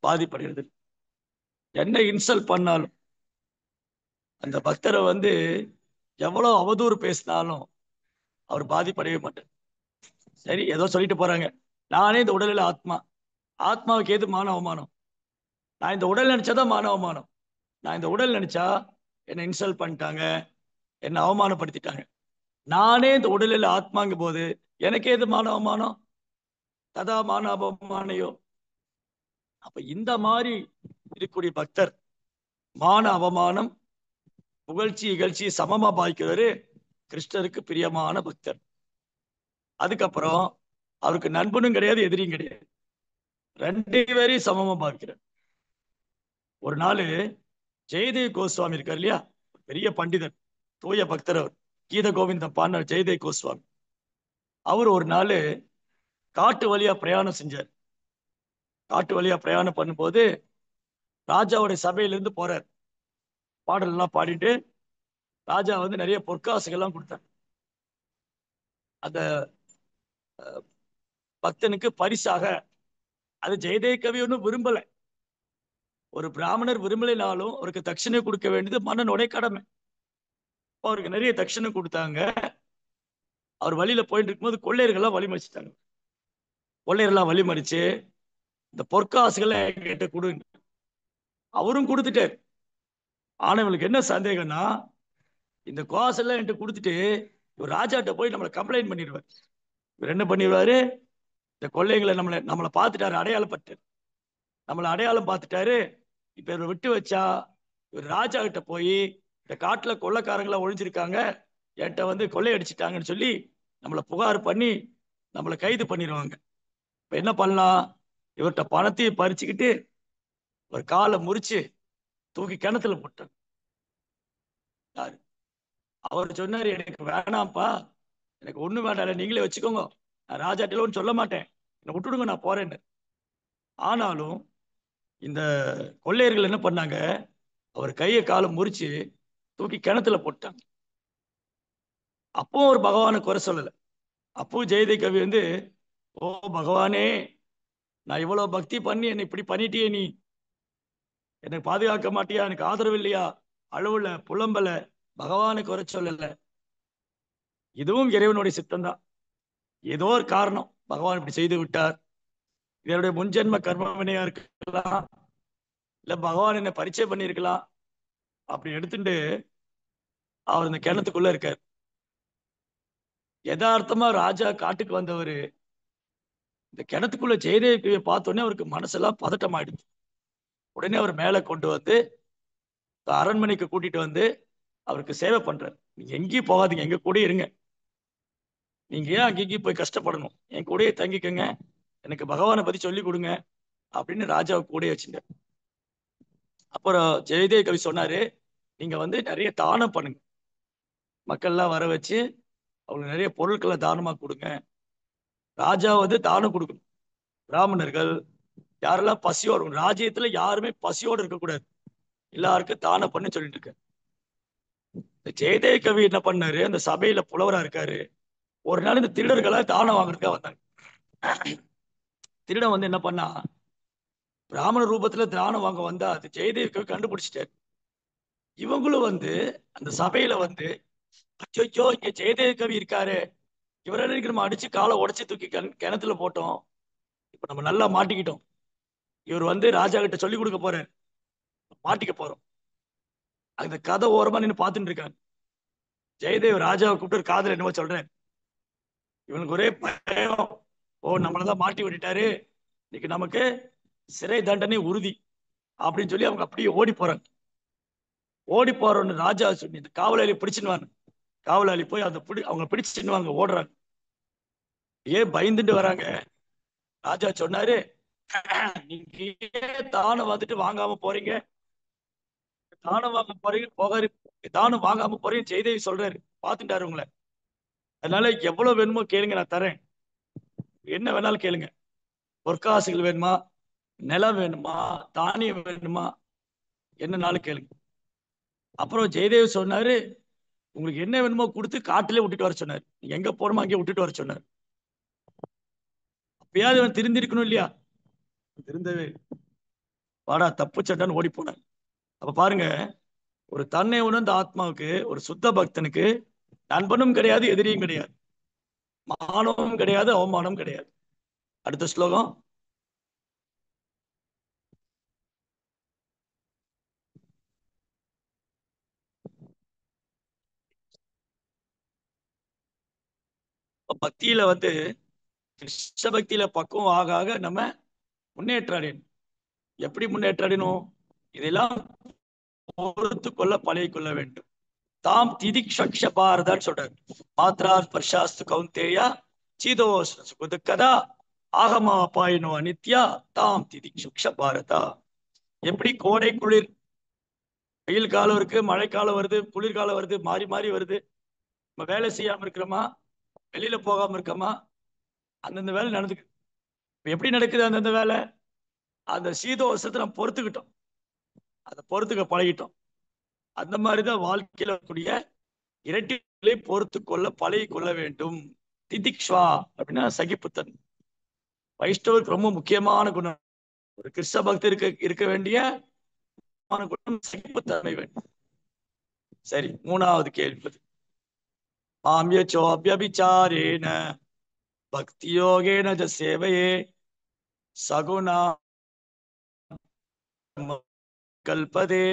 A: பாதிப்படைகிறது. என்ன இன்சல்ட் பண்ணாலும் அந்த பக்தரை எவ்வளவு அவதூறு பேசினாலும் அவர் பாதிப்படையவே மாட்டார். சரி, ஏதோ சொல்லிட்டு போறாங்க, நானே இந்த உடலில் ஆத்மா, ஆத்மாவுக்கு ஏது மான அவமானம்? நான் இந்த உடல் நினைச்சாதான் மான அவமானம். நான் இந்த உடல் நினைச்சா என்னை இன்சல்ட் பண்ணிட்டாங்க, என்னை அவமானப்படுத்திட்டாங்க. நானே இந்த உடலில் ஆத்மாங்கும் போது எனக்கு ஏது மான அவமானம்? ததா மான அவமானையோ. அப்ப இந்த மாதிரி இருக்கக்கூடிய பக்தர் மான அவமானம், புகழ்ச்சி இகழ்ச்சி சமமா பாய்க்கிறவரு கிருஷ்ணருக்கு பிரியமான பக்தர். அதுக்கப்புறம் அவருக்கு நண்பனும் கிடையாது, எதிரியும் கிடையாது, ரெண்டு பேரையும் சமமா பாவிக்கிறார். ஒரு நாள் ஜெயதேவ் கோஸ்வாமி இருக்கார் இல்லையா, பெரிய பண்டிதர், தூய பக்தர், அவர் கீத கோவிந்தம் பாடினார் ஜெயதேவ் கோஸ்வாமி. அவர் ஒரு நாள் காட்டு வழியா பிரயாணம் செஞ்சார். காட்டு வழியா பிரயாணம் பண்ணும்போது ராஜாவுடைய சபையிலிருந்து போறார். பாடல் எல்லாம் பாடிட்டு ராஜா நிறைய பொற்காசுகள்லாம் கொடுத்தார். அந்த பக்தனுக்கு பரிசாக, அது ஜெயதேவ் கவி ஒன்றும் விரும்பல, ஒரு பிராமணர் விரும்பலைனாலும் அவருக்கு தட்சிணை கொடுக்க வேண்டியது மன்னனுடைய கடமை. அவருக்கு நிறைய தட்சிணை கொடுத்தாங்க. அவர் வழியில போயிட்டு இருக்கும்போது கொள்ளையர்கள்லாம் வழிமறிச்சிட்டாங்க. கொள்ளையர்கள்லாம் வழிமறிச்சு இந்த பொற்காசுகளை என்கிட்ட கொடுங்க. அவரும் கொடுத்துட்டார். ஆனா இவங்களுக்கு என்ன சந்தேகம்னா, இந்த காசெல்லாம் என்கிட்ட கொடுத்துட்டு இவர் ராஜாட்ட போய் நம்மளை கம்ப்ளைண்ட் பண்ணிடுவார். இவர் என்ன பண்ணிடுவாரு, இந்த கொள்ளைகளை நம்மளை பார்த்துட்டாரு, அடையாளப்பட்டார், நம்மளை அடையாளம் பார்த்துட்டாரு. இப்ப இவர் விட்டு வச்சா இவர் ராஜா கிட்ட போய் இந்த காட்டுல கொள்ளைக்காரங்களா ஒழிஞ்சிருக்காங்க, என்கிட்ட கொள்ளையடிச்சிட்டாங்கன்னு சொல்லி நம்மளை புகார் பண்ணி நம்மளை கைது பண்ணிடுவாங்க. இப்ப என்ன பண்ணலாம், இவர்கிட்ட பணத்தையும் பறிச்சுக்கிட்டு ஒரு காலை முறிச்சு தூக்கி கிணத்துல போட்டார். அவர் சொன்னாரு, எனக்கு வேணாம்ப்பா, எனக்கு ஒண்ணு வேண்டாம், நீங்களே வச்சுக்கோங்க, நான் ராஜாட்டில ஒன்றும் சொல்ல மாட்டேன், என்னை விட்டுடுங்க, நான் போறேன்னு. ஆனாலும் இந்த கொள்ளையர்கள் என்ன பண்ணாங்க, அவர் கையை காலை முறிச்சு தூக்கி கிணத்துல போட்டாங்க. அப்போ ஒரு பகவானை குறை சொல்லல. அப்போ ஜெயதேவ் கவி ஓ பகவானே, நான் இவ்வளவு பக்தி பண்ணி என்னை இப்படி பண்ணிட்டியே, நீ எனக்கு பாதுகாக்க மாட்டியா, எனக்கு ஆதரவு இல்லையா, அளவுல புலம்பல, பகவானை குறை சொல்லல. இதுவும் இறைவனுடைய சித்தம் தான். ஏதோ ஒரு காரணம் பகவான் இப்படி செய்து விட்டார். இதனுடைய முன்ஜென்ம கர்ம வினையா இருக்கலாம், இல்ல பகவான் என்ன பரிச்சயம் பண்ணியிருக்கலாம். அப்படி எடுத்துட்டு அவர் இந்த கிணத்துக்குள்ள இருக்கார். யதார்த்தமா ராஜா காட்டுக்கு வந்தவர் இந்த கிணத்துக்குள்ள ஜெயதேவியை பார்த்தோன்னே அவருக்கு மனசெல்லாம் பதட்டம் ஆயிடுச்சு. உடனே அவர் மேல கொண்டு அரண்மனைக்கு கூட்டிட்டு அவருக்கு சேவை பண்றார். நீங்க எங்கேயும் போகாதீங்க, எங்க கூட இருங்க, நீங்க ஏன் அங்கேயும் போய் கஷ்டப்படணும், என் கூடயே தங்கிக்கங்க, எனக்கு பகவானை பத்தி சொல்லி கொடுங்க அப்படின்னு ராஜாவை கூட வச்சுங்க. அப்புறம் ஜெயதேவ் கவி சொன்னாரு, நீங்க நிறைய தானம் பண்ணுங்க, மக்கள்லாம் வர வச்சு அவங்களுக்கு நிறைய பொருட்களை தானமா கொடுங்க. ராஜா தானம் கொடுக்கணும். பிராமணர்கள் யாரெல்லாம் பசியோடு, ராஜ்யத்துல யாருமே பசியோடு இருக்கக்கூடாது, எல்லாருக்கும் தானம் பண்ணு சொல்லிட்டு இருக்க. ஜெயதேவ் கவி என்ன பண்ணாரு, அந்த சபையில புலவரா இருக்காரு. ஒரு நாள் இந்த திருடர்களை தானம் வாங்குறதுக்காக வந்தாங்க. திருடன் என்ன பண்ணா, பிராமண ரூபத்துல தானம் வாங்க வந்தா அது ஜெயதேவ் கவி கண்டுபிடிச்சிட்டாரு. இவங்களும் அந்த சபையில அச்சோ இங்க ஜெயதேவ் கவி இருக்காரு, இவரை நம்ம அடிச்சு காலை உடைச்சு தூக்கி கிணத்துல போட்டோம், இப்ப நம்ம நல்லா மாட்டிக்கிட்டோம், இவர் ராஜா கிட்ட சொல்லி கொடுக்க போறாரு, மாட்டிக்க போறோம். அந்த கதை ஓரமா நின்று பார்த்துட்டு இருக்காங்க. ஜெயதேவ் ராஜாவை கூப்பிட்டு காதல் என்னவோ சொல்றேன். இவனுக்கு ஒரே பயம், ஓ நம்மளதான் மாட்டி விட்டுட்டாரு, இன்னைக்கு நமக்கு சிறை தண்டனை உறுதி அப்படின்னு சொல்லி அவங்க அப்படியே ஓடி போறாங்க. ஓடி போறோன்னு ராஜா சொல்லி இந்த காவலாளி பிடிச்சுன்னு, காவலாளி போய் அவங்க பிடிச்சுன்னு ஓடுறாங்க. ஏன் பயந்துட்டு வராங்க. ராஜா சொன்னாரு, நீங்க தானம் வாங்காம போறீங்க, தானம் வாங்க போறீங்க போகாரு, தானம் வாங்காம போறீங்க ஜெயதேவி சொல்றாரு, பாத்துட்டாரு உங்களை, அதனால எவ்வளவு வேணுமோ கேளுங்க, நான் தரேன், என்ன வேணாலும் கேளுங்க, பொற்காசுகள் வேணுமா, நிலம் வேணுமா, தானியம் வேணுமா, என்னன்னாலும் கேளுங்க. அப்புறம் ஜெயதேவ் சொன்னாரு, உங்களுக்கு என்ன வேணுமோ கொடுத்து காட்டிலே விட்டுட்டு வர சொன்னார். நீங்க எங்க போகணுமோ அங்கே விட்டுட்டு வர சொன்னார். அப்பயாவது அவன் திருந்திருக்கணும் இல்லையா? திருந்தவே வாடா தப்பு சட்டான்னு ஓடி போனார். அப்ப பாருங்க, ஒரு தன்னை உணர்ந்த ஆத்மாவுக்கு, ஒரு சுத்த பக்தனுக்கு நண்பனும் கிடையாது, எதிரியும் கிடையாது, மானமும் கிடையாது, அவமானம் கிடையாது. அடுத்த ஸ்லோகம். பக்தியில வந்து கிருஷ்ண பக்தியில பக்குவம் ஆக ஆக நம்ம முன்னேற்ற அடையணும். எப்படி முன்னேற்ற அடையணும்? இதெல்லாம் பொறுத்து கொள்ள பழகி கொள்ள வேண்டும். தாம் திதிக்ஷக்ஷ பாரதான்னு சொல்றாரு. மாத்ரா ஸ்பர்ஷாஸ்து கௌந்தேயா சீதோஷ்ண சுகதுக்கதா ஆகமா பாயினோ அனித்யா தாம் திதிக்ஷக்ஷ பாரதா. எப்படி கோடை குளிர், வெயில் காலம் இருக்கு, மழைக்காலம் வருது, குளிர்காலம் வருது, மாறி மாறி வருது. நம்ம வேலை செய்யாம இருக்கிறோமா, வெளியில போகாம இருக்கோமா, அந்தந்த வேலை நடந்துக்கு. எப்படி நடக்குது அந்தந்த வேலை? அந்த சீதோஷத்தை நம்ம பொறுத்துக்கிட்டோம், அதை பொறுத்துக்க பழகிட்டோம். அந்த மாதிரிதான் வாழ்க்கையில கூடிய இரட்டிகளை பொறுத்து கொள்ள பழகி கொள்ள வேண்டும். திதிக்ஷ்வா அப்படின்னா சகிப்புத்தன். வைஷ்ணவருக்கு ரொம்ப முக்கியமான குணம், ஒரு கிருஷ்ண பக்தருக்கு இருக்க வேண்டிய குணம் சகிப்புத்தன்மை வேண்டும். சரி, மூணாவது கேள்வி. மாம்யச்சோபியபிச்சாரேன பக்தி யோகேன ஜ சேவையே சகுணா கல்பதே.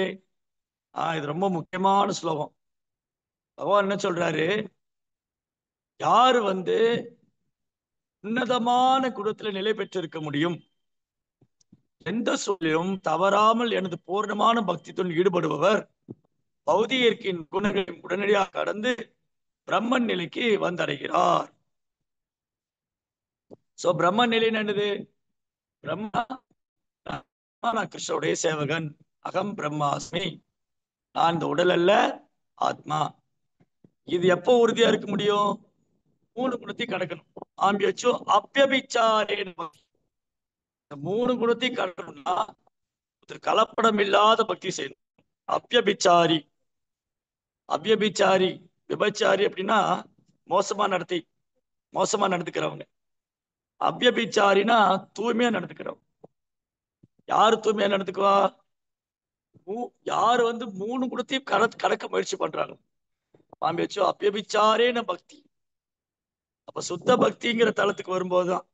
A: இது ரொம்ப முக்கியமான ஸ்லோகம். பகவான் என்ன சொல்றாரு? யாரு வந்து உன்னதமான குணத்துல நிலை பெற்றிருக்க முடியும், எந்த சூழலிலும் தவறாமல் எனது பூர்ணமான பக்தித்துடன் ஈடுபடுபவர் பௌதிக இயற்கையின் குணங்களை உடனடியாக கடந்து பிரம்மன் நிலைக்கு வந்தடைகிறார். சோ பிரம்மன் நிலை என்னது? பிரம்மா, நான் கிருஷ்ணனுடைய சேவகன், அகம் பிரம்மாஸ்மி, நான் இந்த உடல் அல்ல, ஆத்மா. இது எப்போ உறுதியா இருக்க முடியும்? மூணு குணத்தை கடக்கணும். ஆம்பியச்சோ அப்பியபிச்சாரே. இந்த மூணு குணத்தை கடக்கணும்னா கலப்படம் இல்லாத பக்தி செய்யணும். அப்பியபிச்சாரி, அவ்யபிச்சாரி, விபச்சாரி அப்படின்னா மோசமா நடந்துக்கிறவங்க. அவ்யபிச்சாரினா தூய்மையா நடந்துக்கிறவங்க. யாரு தூய்மையா நடந்துக்குவா? யாரு வந்து மூணு குணத்தையும் கடக்க முயற்சி பண்றாங்க. மாமி வச்சோ அவ்யபிச்சாரேன பக்தி. அப்ப சுத்த பக்திங்கிற தளத்துக்கு வரும்போதுதான்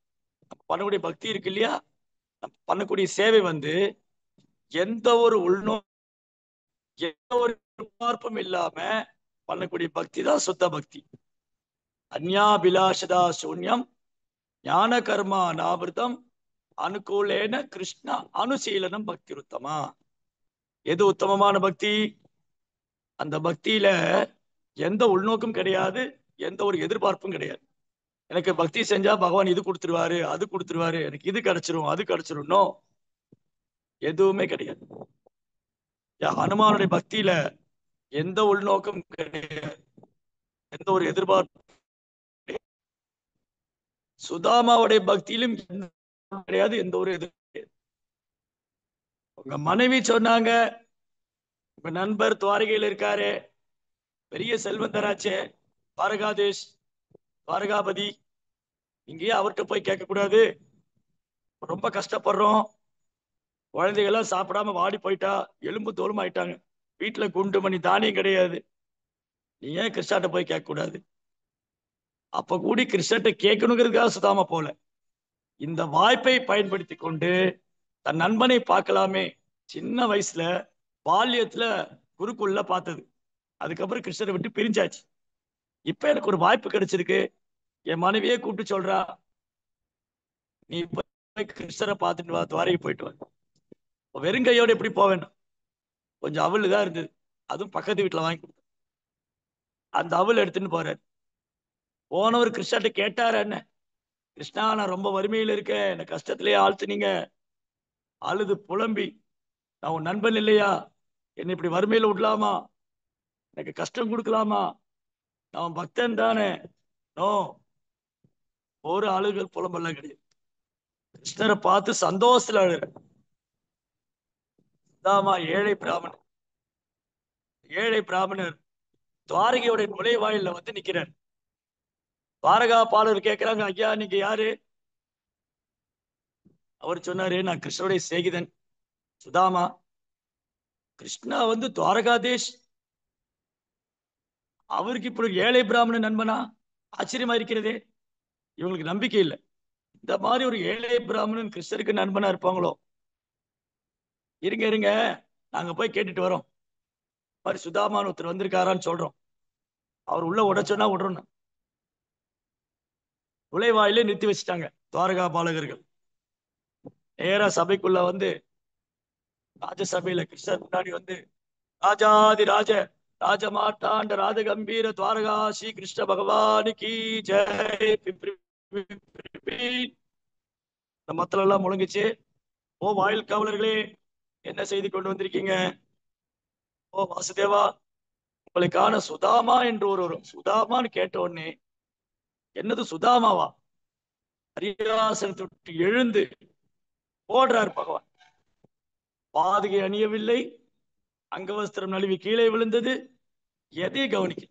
A: பண்ணக்கூடிய பக்தி இருக்கு இல்லையா, பண்ணக்கூடிய சேவை வந்து எந்த ஒரு எந்த ஒரு எதிர்பார்ப்பும் இல்லாம பண்ணக்கூடிய பக்தி தான் சுத்த பக்தி. அந்யாபிலாஷதா சூன்யம் ஞான கர்மா அனாவிருத்தம் அனுகூலேன கிருஷ்ண அனுசீலனம் பக்தி உத்தமா. எது உத்தமமான பக்தி? அந்த பக்தியில எந்த உள்நோக்கம் கிடையாது, எந்த ஒரு எதிர்பார்ப்பும் கிடையாது. எனக்கு பக்தி செஞ்சா பகவான் இது கொடுத்துருவாரு, அது கொடுத்துருவாரு, எனக்கு இது கிடைச்சிரும், அது கிடைச்சிரும், எதுவுமே கிடையாது. ஹனுமானுடைய பக்தியில எந்த உள்நோக்கம் கிடையாது, எந்த ஒரு எதிர்பார்ப்பு. சுதாமாவுடைய பக்தியிலும் கிடையாது, எந்த ஒரு எதிர்ப்பு. உங்க மனைவி சொன்னாங்க, உங்க நண்பர் துவாரகையில் இருக்காரு, பெரிய செல்வந்தராச்சே, துவாரகாதேஷ், துவாரகாபதி, இங்கேயே அவர்கிட்ட போய் கேட்க கூடாது, ரொம்ப கஷ்டப்படுறோம், குழந்தைகள்லாம் சாப்பிடாம வாடி போயிட்டா, எலும்பு தோலும் ஆயிட்டாங்க, வீட்டுல குண்டு மணி தானியம் கிடையாது, நீ ஏன் கிருஷ்ணாட்ட போய் கேட்க கூடாது? அப்ப கூடி கிருஷ்ணட்ட கேட்கணுங்கிறதுக்காக சுதாமா போல, இந்த வாய்ப்பை பயன்படுத்தி கொண்டு தன் நண்பனை பார்க்கலாமே. சின்ன வயசுல பால்யத்துல குருக்குள்ள பார்த்தது, அதுக்கப்புறம் கிருஷ்ணரை விட்டு பிரிஞ்சாச்சு. இப்ப எனக்கு ஒரு வாய்ப்பு கிடைச்சிருக்கு, என் மனைவியே கூப்பிட்டு சொல்றா, நீ போய் கிருஷ்ணரை பார்த்துட்டு வா, துவாரைக்கு போயிட்டு வா. வெறுங்கையோட எப்படி போவேன்? கொஞ்சம் அவள் தான் இருந்தது, அதுவும் பக்கத்து வீட்டுல வாங்கி கொடுத்தேன். அந்த அவள் எடுத்துன்னு போறாரு. போனவர் கிருஷ்ணாட்ட கேட்டாரு, என்ன கிருஷ்ணா, நான் ரொம்ப வறுமையில இருக்கேன், என்ன கஷ்டத்திலேயே ஆழ்த்துனீங்க. அழுது புலம்பி, நான் உன் நண்பன் இல்லையா, என்னை இப்படி வறுமையில விடலாமா, எனக்கு கஷ்டம் கொடுக்கலாமா, நான் பக்தன் தானே? நோ, ஒரு அழுகல் புலம்பெல்லாம் கிடையாது. கிருஷ்ணரை பார்த்து சந்தோஷத்துல அழுகிறேன். சுதாமா ஏழை பிராமணர். ஏழை பிராமணர் துவாரகையோட நுழைவாயில வந்து நிக்கிறார். துவாரகா பாலர் கேட்கிறாங்க, ஐயா நீங்க யாரு? அவர் சொன்னாரு, நான் கிருஷ்ணருடைய சிநேகிதன் சுதாமா. கிருஷ்ணா வந்து துவாரகாதேஷ், அவருக்கு இப்படி ஒரு ஏழை பிராமண நண்பனா? ஆச்சரியமா இருக்கிறதே. இவங்களுக்கு நம்பிக்கை இல்லை, இந்த மாதிரி ஒரு ஏழை பிராமணன் கிருஷ்ணருக்கு நண்பனா இருப்பாங்களோ. இருங்க இருங்க, நாங்க போய் கேட்டுட்டு வரோம். மாதிரி சுதாமான் ஒருத்தர் வந்திருக்காரான்னு சொல்றோம். அவர் உள்ள விட சொன்னா விடுறோம். நுழைவாயிலே நிறுத்தி வச்சுட்டாங்க துவாரகா பாலகர்கள். நேரா சபைக்குள்ள வந்து ராஜசபையில கிருஷ்ணர் முன்னாடி வந்து, ராஜாதி ராஜ ராஜமாட்டாண்ட ராஜகம்பீர துவாரகா ஸ்ரீ கிருஷ்ண பகவானுக்கு ஜெய். இந்த மத்தல எல்லாம் முழங்குச்சு. ஓ வாயில் காவலர்களே, என்ன செய்தி கொண்டு வந்திருக்கீங்க? ஓ வாசுதேவா, உங்களுக்கான சுதாமா என்று ஒரு சுதாமான்னு கேட்ட உடனே, என்னது சுதாமாவா? அரியாசனத்தை விட்டு எழுந்து ஓடுறார் பகவான். பாதுகை அணியவில்லை, அங்கவஸ்திரம் நழுவி கீழே விழுந்தது, எதையும் கவனிக்க.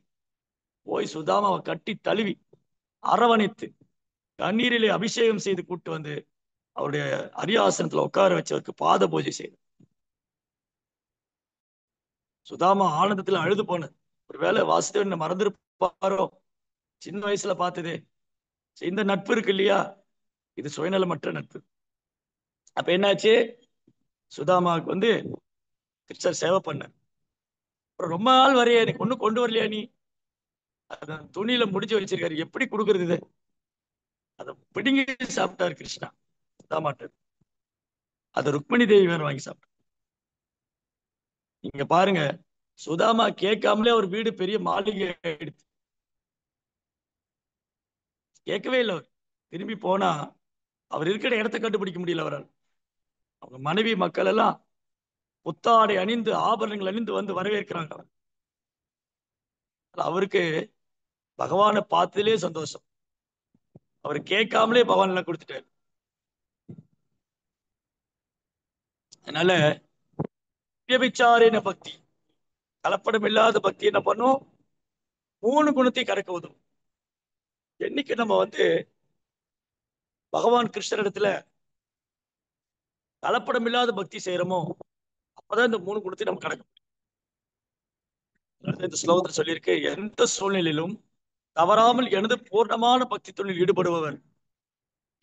A: போய் சுதாமாவை கட்டி தழுவி அரவணைத்து தண்ணீரிலே அபிஷேகம் செய்து கூட்டு வந்து அவருடைய அரியாசனத்துல உட்கார வச்சவருக்கு பாத பூஜை செய்து. சுதாமா ஆனந்தத்துல அழுது போன. ஒருவேளை வாசுதேவன் மறந்துருப்பாரோ, சின்ன வயசுல பார்த்ததே. இந்த நட்பு இருக்கு இல்லையா, இது சுயநலமற்ற நட்பு. அப்ப என்னாச்சு, சுதாமாவுக்கு வந்து கிருஷ்ணர் சேவை பண்ண. அப்புறம் ரொம்ப நாள் வரைய எனக்கு ஒண்ணு கொண்டு வரலையா நீ? அத துணியில முடிச்சு வச்சிருக்காரு, எப்படி கொடுக்கறது இது? அதை பிடுங்கி சாப்பிட்டாரு கிருஷ்ணா சுதாமாட்ட. அதை ருக்மிணி தேவி வேற வாங்கி சாப்பிட்டார். நீங்க பாருங்க, சுதாமா கேட்காமலே அவர் வீடு பெரிய மாளிகை எடுத்து. கேட்கவே இல்லை அவர். திரும்பி போனா அவர் இருக்கிற இடத்தை கண்டுபிடிக்க முடியல அவரால். அவங்க மனைவி மக்கள் எல்லாம் புத்தாடை அணிந்து ஆபரணங்கள் அணிந்து வந்து வரவேற்கிறாங்க. அவருக்கு பகவானை பார்த்ததிலே சந்தோஷம். அவர் கேட்காமலே பகவான் எல்லாம் கொடுத்துட்டாரு. அதனால வியபிச்சாரின பக்தி, கலப்படம் இல்லாத பக்தி என்ன பண்ணும்? 3 குணத்தை கடக்க உதவும். என்னைக்கு நம்ம வந்து பகவான் கிருஷ்ணரிடத்துல கலப்படம் இல்லாத பக்தி செய்யறோமோ, அப்பதான் இந்த 3 குணத்தை நம்ம கடக்க முடியும். இந்த ஸ்லோகத்தில் சொல்லியிருக்கு, எந்த சூழ்நிலையிலும் தவறாமல் எனது பூர்ணமான பக்தி தொழில் ஈடுபடுபவர்,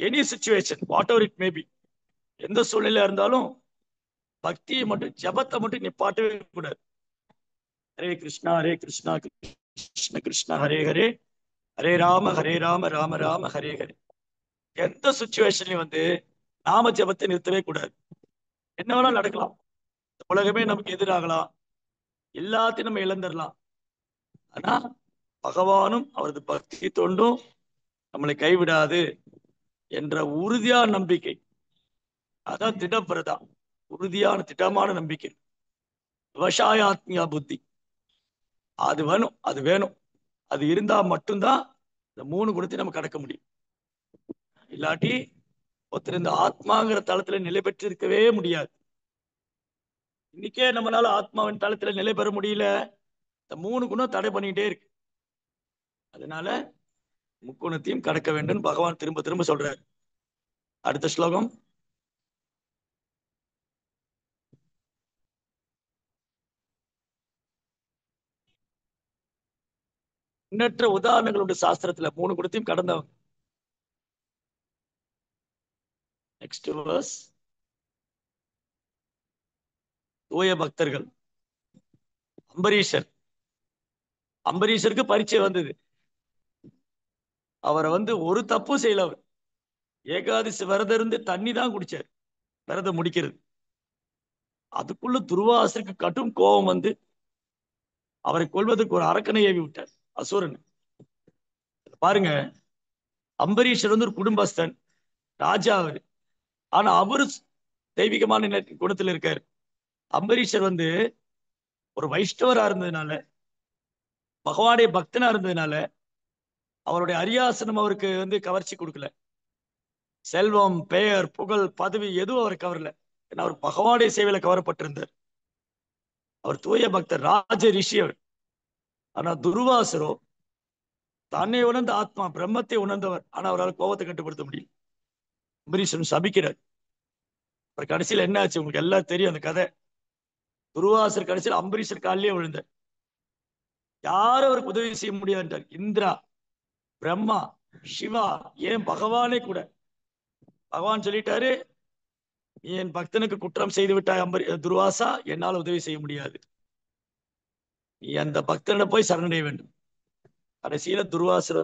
A: any situation whatever it maybe, எந்த சூழ்நிலையா இருந்தாலும் பக்தியை மட்டும், ஜபத்தை மட்டும் நிப்பாட்டவே கூடாது. ஹரே கிருஷ்ணா கிருஷ்ண கிருஷ்ண ஹரே ஹரே, ஹரே ராம ராம ராம ஹரே ஹரே. எந்த சுச்சுவேஷன்லயும் வந்து நாம ஜபத்தை நிறுத்தவே கூடாது. என்ன வேணாலும் நடக்கலாம், உலகமே நமக்கு எதிராகலாம், எல்லாத்தையும் நம்ம இழந்துடலாம். ஆனா பகவானும் அவரது பக்தி தொண்டும் நம்மளை கைவிடாது என்ற உறுதியான நம்பிக்கை, அதான் திடப்பிரதா, உறுதியான திட்டமான நம்பிக்கை, விவசாயாத்மியா புத்தி, அது வேணும், அது வேணும். அது இருந்தா மட்டும்தான் இந்த 3 குணத்தை நம்ம கடக்க முடியும். இல்லாட்டி ஒருத்தர் இந்த ஆத்மாங்கிற தளத்துல நிலை பெற்று இருக்கவே முடியாது. இன்னைக்கே நம்மளால ஆத்மாவின் தளத்துல நிலை பெற முடியல, இந்த 3 குணம் தடை பண்ணிட்டே இருக்கு. அதனால முக்குணத்தையும் கடக்க வேண்டும் பகவான் திரும்ப திரும்ப சொல்றாரு. அடுத்த ஸ்லோகம். எண்ணற்ற உதாரணங்களுடைய சாஸ்திரத்துல 3 குணத்தையும் கடந்தவங்க. Next verse. தூய பக்தர்கள். அம்பரீஷருக்கு பரீட்சை வந்தது. அவரை வந்து ஒரு தப்பு செய்யல. அவர் ஏகாதசி விரதம் இருந்து தண்ணி தான் குடிச்சார் விரதம் முடிக்கிறது. அதுக்குள்ள துர்வாசருக்கு கடும் கோபம் வந்து அவரை கொல்வதற்கு ஒரு அரக்கனை ஏவி விட்டார், அசுரன். பாருங்க, அம்பரீஷர் வந்து ஒரு குடும்பஸ்தன், ராஜா அவரு. ஆனா அவரு தெய்வீகமான குணத்துல இருக்காரு. அம்பரீஷர் வந்து ஒரு வைஷ்ணவரா இருந்ததுனால, பகவானுடைய பக்தனா இருந்ததுனால, அவருடைய அரியாசனம் அவருக்கு வந்து கவர்ச்சி கொடுக்கல. செல்வம், பெயர், புகழ், பதவி எதுவும் அவர் கவரல. ஏன்னா அவர் பகவானுடைய சேவையில கவரப்பட்டிருந்தார். அவர் தூய பக்தர், ராஜ ரிஷி அவர். ஆனா துர்வாசரோ தன்னை உணர்ந்த ஆத்மா, பிரம்மத்தை உணர்ந்தவர். ஆனா அவரால் கோபத்தை கட்டுப்படுத்த முடியும். அம்பரீஷன் சபிக்கிறார். அவர் கடைசியில் என்ன ஆச்சு உங்களுக்கு எல்லாம் தெரியும் அந்த கதை. துர்வாசர் கடைசியில் அம்பரீஷர் காலிலே விழுந்தார். யாரும் அவருக்கு உதவி செய்ய முடியாதுன்றார். இந்திரா, பிரம்மா, சிவா, ஏன் பகவானே கூட. பகவான் சொல்லிட்டாரு, நீ என் பக்தனுக்கு குற்றம் செய்து விட்டாய் துர்வாசா, என்னால் உதவி செய்ய முடியாது. நீ அந்த பக்தனிடம் போய் சரணடைய வேண்டும். கடைசியில துர்வாசர்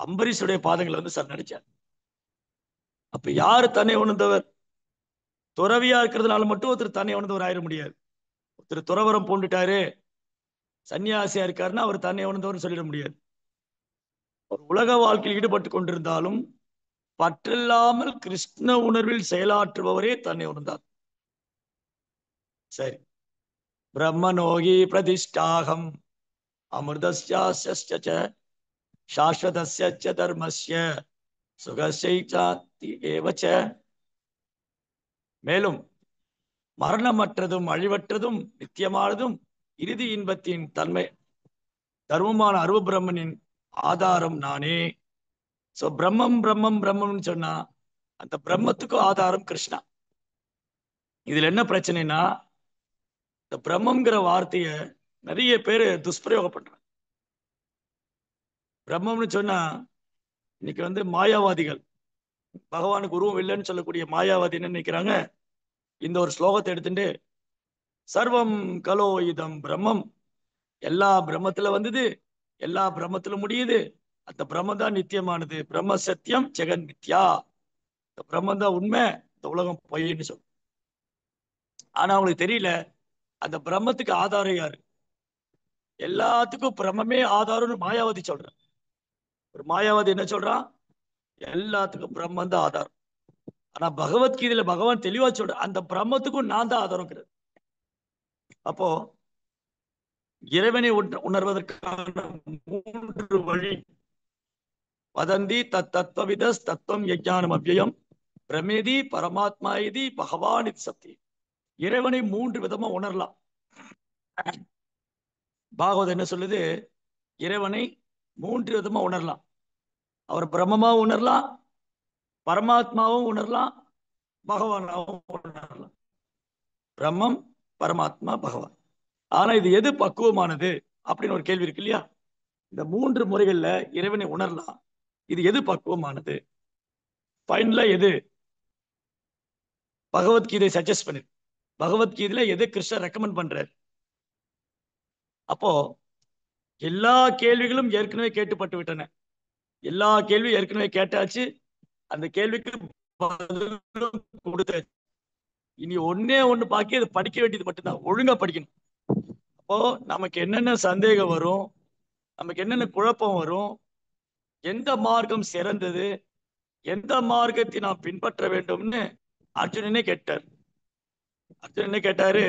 A: அம்பரீஷுடைய பாதங்களை சரணடைச்சார். அப்ப யாரு தன்னை உணர்ந்தவர்? துறவியா இருக்கிறதுனால மட்டும் ஒருத்தர் தன்னை உணர்ந்தவர் ஆயிட முடியாது. ஒருத்தர் துறவரம் பூண்டுட்டாரு, சன்னியாசியா இருக்காருன்னா அவர் தன்னை உணர்ந்தவர் சொல்லிட முடியாது. ஒரு உலக வாழ்க்கையில் ஈடுபட்டு கொண்டிருந்தாலும் பற்றில்லாமல் கிருஷ்ண உணர்வில் செயலாற்றுபவரே தன்னை உணர்ந்தார். சரி. பிரம்மனோகி பிரதிஷ்டாகம் அமிர்தஸ்ய சாஸ்வதஸ்ய தர்மஸ்ய சுகசைச்சாத்தி ஏவச்ச. மேலும் மரணமற்றதும் அழிவற்றதும் நித்தியமானதும் இறுதி இன்பத்தின் தன்மை தர்மமான அருவ பிரம்மனின் ஆதாரம் நானே. சோ பிரம்மம் பிரம்மம் பிரம்மம்னு சொன்னா அந்த பிரம்மத்துக்கும் ஆதாரம் கிருஷ்ணா. இதுல என்ன பிரச்சனைனா, இந்த பிரம்மங்கிற வார்த்தைய நிறைய பேரு துஷ்பிரயோகம் பண்றாங்க. பிரம்மம்னு சொன்னா இன்னைக்கு மாயாவாதிகள், பகவானுக்கு உருவம் இல்லைன்னு சொல்லக்கூடிய மாயாவாதி என்ன நினைக்கிறாங்க, இந்த ஒரு ஸ்லோகத்தை எடுத்துட்டு சர்வம் கலோ இதம் பிரம்மம், எல்லா பிரம்மத்துல வந்தது, எல்லா பிரம்மத்துல முடியுது, அந்த பிரம்மம் தான் நித்தியமானது, பிரம்ம சத்தியம் ஜெகன் மித்யா, இந்த பிரம்மம் தான் உண்மை, இந்த உலகம் பொய்ன்னு சொல்லும். ஆனா அவங்களுக்கு தெரியல அந்த பிரம்மத்துக்கு ஆதாரம் யாரு. எல்லாத்துக்கும் பிரம்மமே ஆதாரம்னு மாயாவதி சொல்றான். ஒரு மாயாவதி என்ன சொல்றான், எல்லாத்துக்கும் பிரம்மம் தான் ஆதாரம். ஆனா பகவத்கீதையில பகவான் தெளிவா சொல்ற, அந்த பிரம்மத்துக்கும் நான் தான் ஆதாரம். அப்போ இறைவனை உணர்வதற்கான 3 வழி. வதந்தி தத் தத்துவவிதஸ் தத்துவம் யஜ்ஞானம் அவ்யயம் பிரமேதி பரமாத்மா இது பகவான் இது சத்தியம். இறைவனை 3 விதமா உணரலாம். பாகவதம் என்ன சொல்லுது, இறைவனை 3 விதமா உணரலாம். அவர் பிரம்மமாவும் உணரலாம், பரமாத்மாவும் உணரலாம், பகவானாவும் உணரலாம். பிரம்மம், பரமாத்மா, பகவான். ஆனா இது எது பக்குவமானது அப்படின்னு ஒரு கேள்வி இருக்கு இல்லையா. இந்த 3 முறைகள்ல இறைவனை உணரலாம். இது எது பக்குவமானது? ஃபைனலா எது பகவத்கீதை சஜஸ்ட் பண்ணு, பகவத்கீதையில எது கிருஷ்ணர் ரெக்கமெண்ட் பண்றாரு? அப்போ எல்லா கேள்விகளும் ஏற்கனவே கேட்டுப்பட்டு விட்டன. எல்லா கேள்வியும் ஏற்கனவே கேட்டாச்சு, அந்த கேள்விக்கு கொடுத்தாச்சு. இனி ஒன்னே ஒண்ணு பாக்கி அது படிக்க வேண்டியது மட்டும்தான், ஒழுங்கா படிக்கணும். அப்போ நமக்கு என்னென்ன சந்தேகம் வரும், நமக்கு என்னென்ன குழப்பம் வரும், எந்த மார்க்கம் சிறந்தது, எந்த மார்க்கத்தை நாம் பின்பற்ற வேண்டும்னு அர்ஜுனனே கேட்டார். அர்ஜுனன் என்ன கேட்டாரு,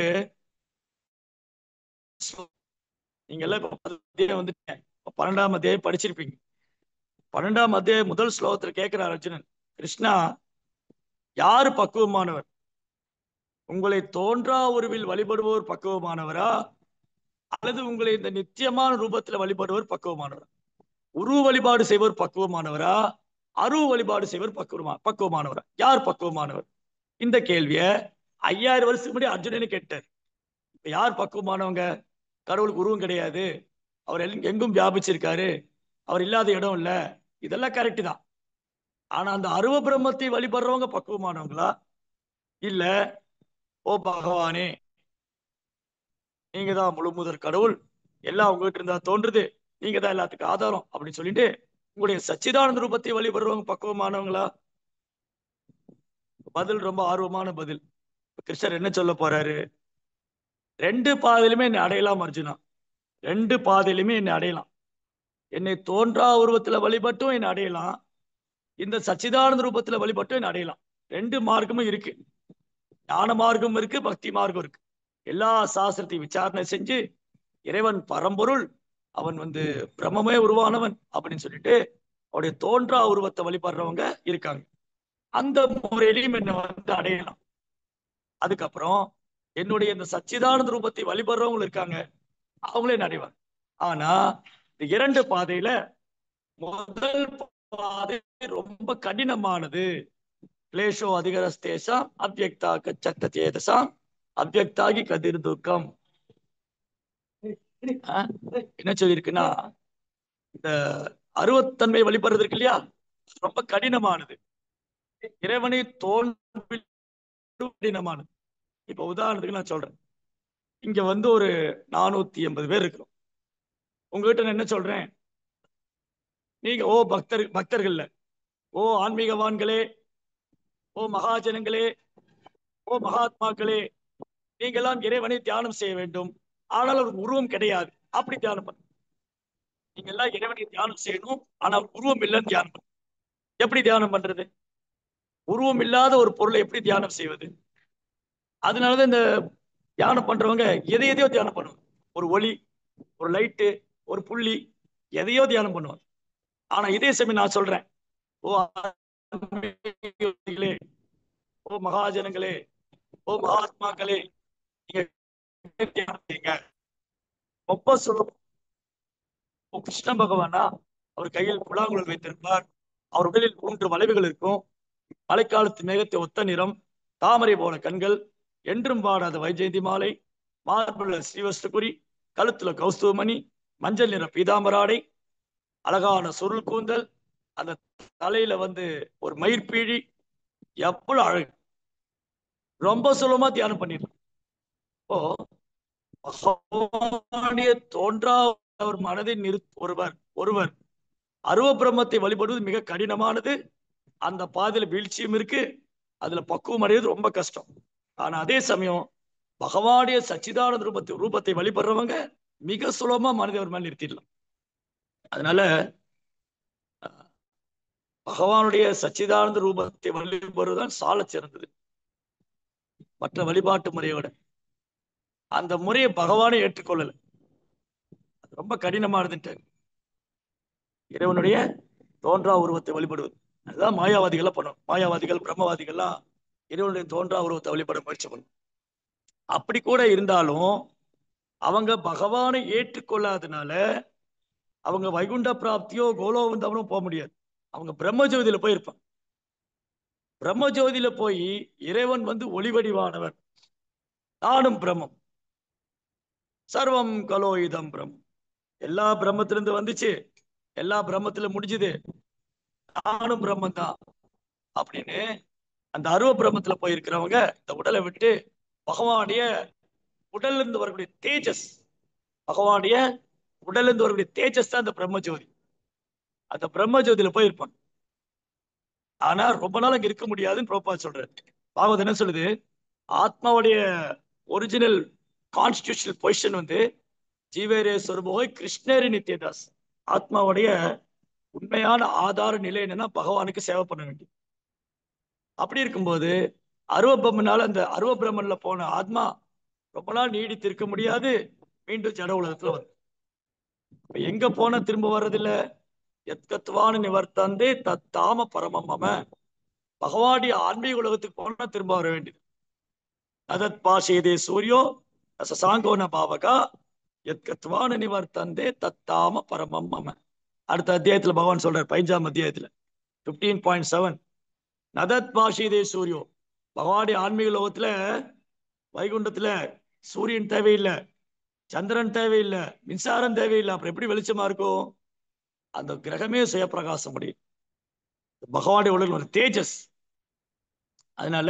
A: நீங்க எல்லாம் இப்ப 12ஆம் அத்தியாயம் படிச்சிருப்பீங்க. 12ஆம் அத்தியாயம் முதல் ஸ்லோகத்துல கேட்கிறார் அர்ஜுனன், கிருஷ்ணா யாரு பக்குவமானவர்? உங்களை தோன்றா உருவில் வழிபடுவோர் பக்குவமானவரா, அல்லது உங்களை இந்த நித்தியமான ரூபத்துல வழிபடுவோர் பக்குவமானவரா? உருவ வழிபாடு செய்வோர் பக்குவமானவரா, அருவ வழிபாடு செய்வோர் பக்குவமானவரா? யார் பக்குவமானவர்? இந்த கேள்விய 5000 வருஷத்துக்கு முன்னாடி அர்ஜுனனே கேட்டார். இப்ப யார் பக்குவமானவங்க? கடவுளுக்கு உருவம் கிடையாது, அவர் எங்கும் வியாபிச்சிருக்காரு, அவர் இல்லாத இடம் இல்ல, இதெல்லாம் கரெக்ட் தான். ஆனா அந்த அருவ பிரம்மத்தை வழிபடுறவங்க பக்குவமானவங்களா? இல்ல, ஓ பகவானே, நீங்க தான் முழு முதற் கடவுள், எல்லாம் உங்ககிட்ட இருந்தா தோன்றுது, நீங்க தான் எல்லாத்துக்கும் ஆதாரம் அப்படின்னு சொல்லிட்டு உங்களுடைய சச்சிதானந்த ரூபத்தை வழிபடுறவங்க பக்குவமானவங்களா? பதில் ரொம்ப ஆர்வமான பதில். கிருஷ்ணர் என்ன சொல்ல போறாரு, 2 பாதையிலுமே என்னை அடையலாம் அர்ஜுனா, 2 பாதையிலுமே என்னை அடையலாம். என்னை தோன்றா உருவத்துல வழிபட்டும் என்னை அடையலாம், இந்த சச்சிதானந்த ரூபத்துல வழிபட்டும் என்னை அடையலாம். 2 மார்க்கமும் இருக்கு. ஞான மார்க்கம் இருக்கு, பக்தி மார்க்கம் இருக்கு. எல்லா சாஸ்திரத்தையும் விசாரணை செஞ்சு இறைவன் பரம்பொருள், அவன் பிரம்மமே உருவானவன் அப்படின்னு சொல்லிட்டு அவருடைய தோன்றா உருவத்தை வழிபடுறவங்க இருக்காங்க. அந்த முறையிலையும் என்னை அடையலாம். அதுக்கப்புறம் என்னுடைய இந்த சச்சிதானந்த ரூபத்தை வழிபடுறவங்க இருக்காங்க, அவங்களே நடைவாங்க. ஆனா இந்த இரண்டு பாதையில முதல் பாதை ரொம்ப கடினமானது. கிளேஷோ அதிகரஸ்தேசாம் அவ்யக்தா கச்சத்த சேதசாம் அவ்யக்தாகி கதிர் துக்கம். என்ன சொல்லியிருக்குன்னா, இந்த அருவத்தன்மை வழிபடுறது இருக்கு இல்லையா, ரொம்ப கடினமானது. இறைவனை தோல்வி கடினமானது. இப்ப உதாரணத்துக்கு நான் சொல்றேன், இங்க வந்து ஒரு 480 பேர் இருக்கிறோம். உங்ககிட்ட நான் என்ன சொல்றேன், நீங்க ஓ பக்தர்கள்ல, ஓ ஆன்மீகவான்களே, ஓ மகாஜனங்களே, ஓ மகாத்மாக்களே, நீங்கெல்லாம் இறைவனை தியானம் செய்ய வேண்டும், ஆனால் அவருக்கு உருவம் கிடையாது, அப்படி தியானம் பண்ணு. நீங்க எல்லாம் இறைவனை தியானம் செய்யணும், ஆனால் உருவம் இல்லைன்னு தியானம் பண்ணு. எப்படி தியானம் பண்றது? உருவம் இல்லாத ஒரு பொருளை எப்படி தியானம் செய்வது? அதனாலதான் இந்த தியானம் பண்றவங்க எதையோ தியானம் பண்ணுவாங்க. ஒரு ஒளி, ஒரு லைட்டு, ஒரு புள்ளி, எதையோ தியானம் பண்ணுவாங்க. ஆனா இதே சமயம் நான் சொல்றேன், ஓ ஆன்மீகவாதிகளே, ஓ மகாஜனங்களே, ஓ மகாத்மாக்களே, நீங்க தியானம் செய்யுங்க. ரொம்ப சொல்லும். கிருஷ்ண பகவானா, அவர் கையில் புலாங்குழல் வைத்திருப்பார். அவர் உடலில் 3 வளைவுகள் இருக்கும். மழைக்காலத்து மேகத்தை ஒத்த நிறம், தாமரை போல கண்கள், என்றும் பாடாத வைஜெயந்தி மாலை, மார்புல ஸ்ரீவஸ்துபுரி, கழுத்துல கௌஸ்துவமணி, மஞ்சள் நிற பீதாம்பராடை, அழகான சுருள் கூந்தல், அந்த தலையில வந்து ஒரு மயிர்பீழி, எவ்வளவு அழகு. ரொம்ப சுலபமா தியானம் பண்ணிடலாம். இப்போ பகவானுடைய தோன்றா ஒரு மனதை ஒருவர் ஒருவர் அருவ பிரம்மத்தை வழிபடுவது மிக கடினமானது. அந்த பாதையில வீழ்ச்சியும் இருக்கு, அதுல பக்குவம் அடைவது ரொம்ப கஷ்டம். ஆனா அதே சமயம் பகவானுடைய சச்சிதானந்த ரூபத்தை வழிபடுறவங்க மிக சுலபமா மனிதவர் மேல் நிறுத்திடலாம். அதனால பகவானுடைய சச்சிதானந்த ரூபத்தை வழிபடுவதுதான் சால சிறந்தது மற்ற வழிபாட்டு முறையோட. அந்த முறையை பகவானே ஏற்றுக்கொள்ளல, ரொம்ப கடினமானதுட்டு. இறைவனுடைய தோன்றா உருவத்தை வழிபடுவது அதுதான் மாயாவாதிகள் பண்ணும். மாயாவாதிகள், பிரம்மவாதிகள்லாம் இறைவனுடைய தோன்றா உருவத்தை வழிபட முயற்சி பண்ணும். அப்படி கூட இருந்தாலும் அவங்க பகவானை ஏற்றுக்கொள்ளாதனால அவங்க வைகுண்ட பிராப்தியோ கோலோகந்தமனோ போக முடியாது. அவங்க பிரம்மஜோதியில போய் இருப்பாங்க. பிரம்மஜோதியில போய் இறைவன் வந்து ஒளிவடிவானவர், நானும் பிரம்மம், சர்வம் கலோ இதம் பிரம்மம், எல்லா பிரம்மத்திலிருந்து வந்துச்சு, எல்லா பிரம்மத்துல முடிஞ்சுது, நானும் பிரம்மன் தான் அப்படின்னு அந்த அருவ பிரம்மத்துல போயிருக்கிறவங்க இந்த உடலை விட்டு பகவானுடைய உடல்ல இருந்து வரக்கூடிய தேஜஸ், பகவானுடைய உடல்ல இருந்து வரக்கூடிய தேஜஸ் தான் அந்த பிரம்மஜோதி. அந்த பிரம்மஜோதியில போயிருப்பாங்க. ஆனா ரொம்ப நாள் அங்க இருக்க முடியாதுன்னு பிரபா சொல்றாரு. பாகவத் என்ன சொல்லுது, ஆத்மாவுடைய ஒரிஜினல் கான்ஸ்டிடியூஷனல் பொசிஷன் வந்து ஜீவேரே சொருபோய் கிருஷ்ணரி நித்யதாஸ். ஆத்மாவுடைய உண்மையான ஆதார நிலை என்னன்னா பகவானுக்கு சேவை பண்ண வேண்டியது. அப்படி இருக்கும்போது அருவ பிரம்மனால அந்த அருவ பிரம்மன்ல போன ஆத்மா ரொம்ப நாள் நீடித்து இருக்க முடியாது, மீண்டும் ஜட உலகத்துல வந்து எங்க போன திரும்ப வர்றதில்ல. எத்கத்வான நிவர்த்தந்தே தத்தாம பரமமம. பகவானுடைய ஆன்மீக உலகத்துக்கு போனா திரும்ப வர வேண்டியது. அதத் பாஷேதே சூரியோ சசாங்கோன பாவகா எத்கத்வான நிவர்த்தந்தே தத்தாம பரமம் மம. அடுத்த அத்தியாயத்துல பகவான் சொல்றார், 15ஆம் அத்தியாயத்துல 15.7, நதத் பாஷேதே சூரியோ. பகவானுடைய ஆன்மீக லோகத்துல வைகுண்டத்துல சூரியன் தேவையில்லை, சந்திரன் தேவையில்லை, மின்சாரம் தேவையில்லை, அப்புறம் எப்படி வெளிச்சமா இருக்கும்? அந்த கிரகமே சுயப்பிரகாசம் முடியும். பகவானுடைய உலகம் ஒரு தேஜஸ். அதனால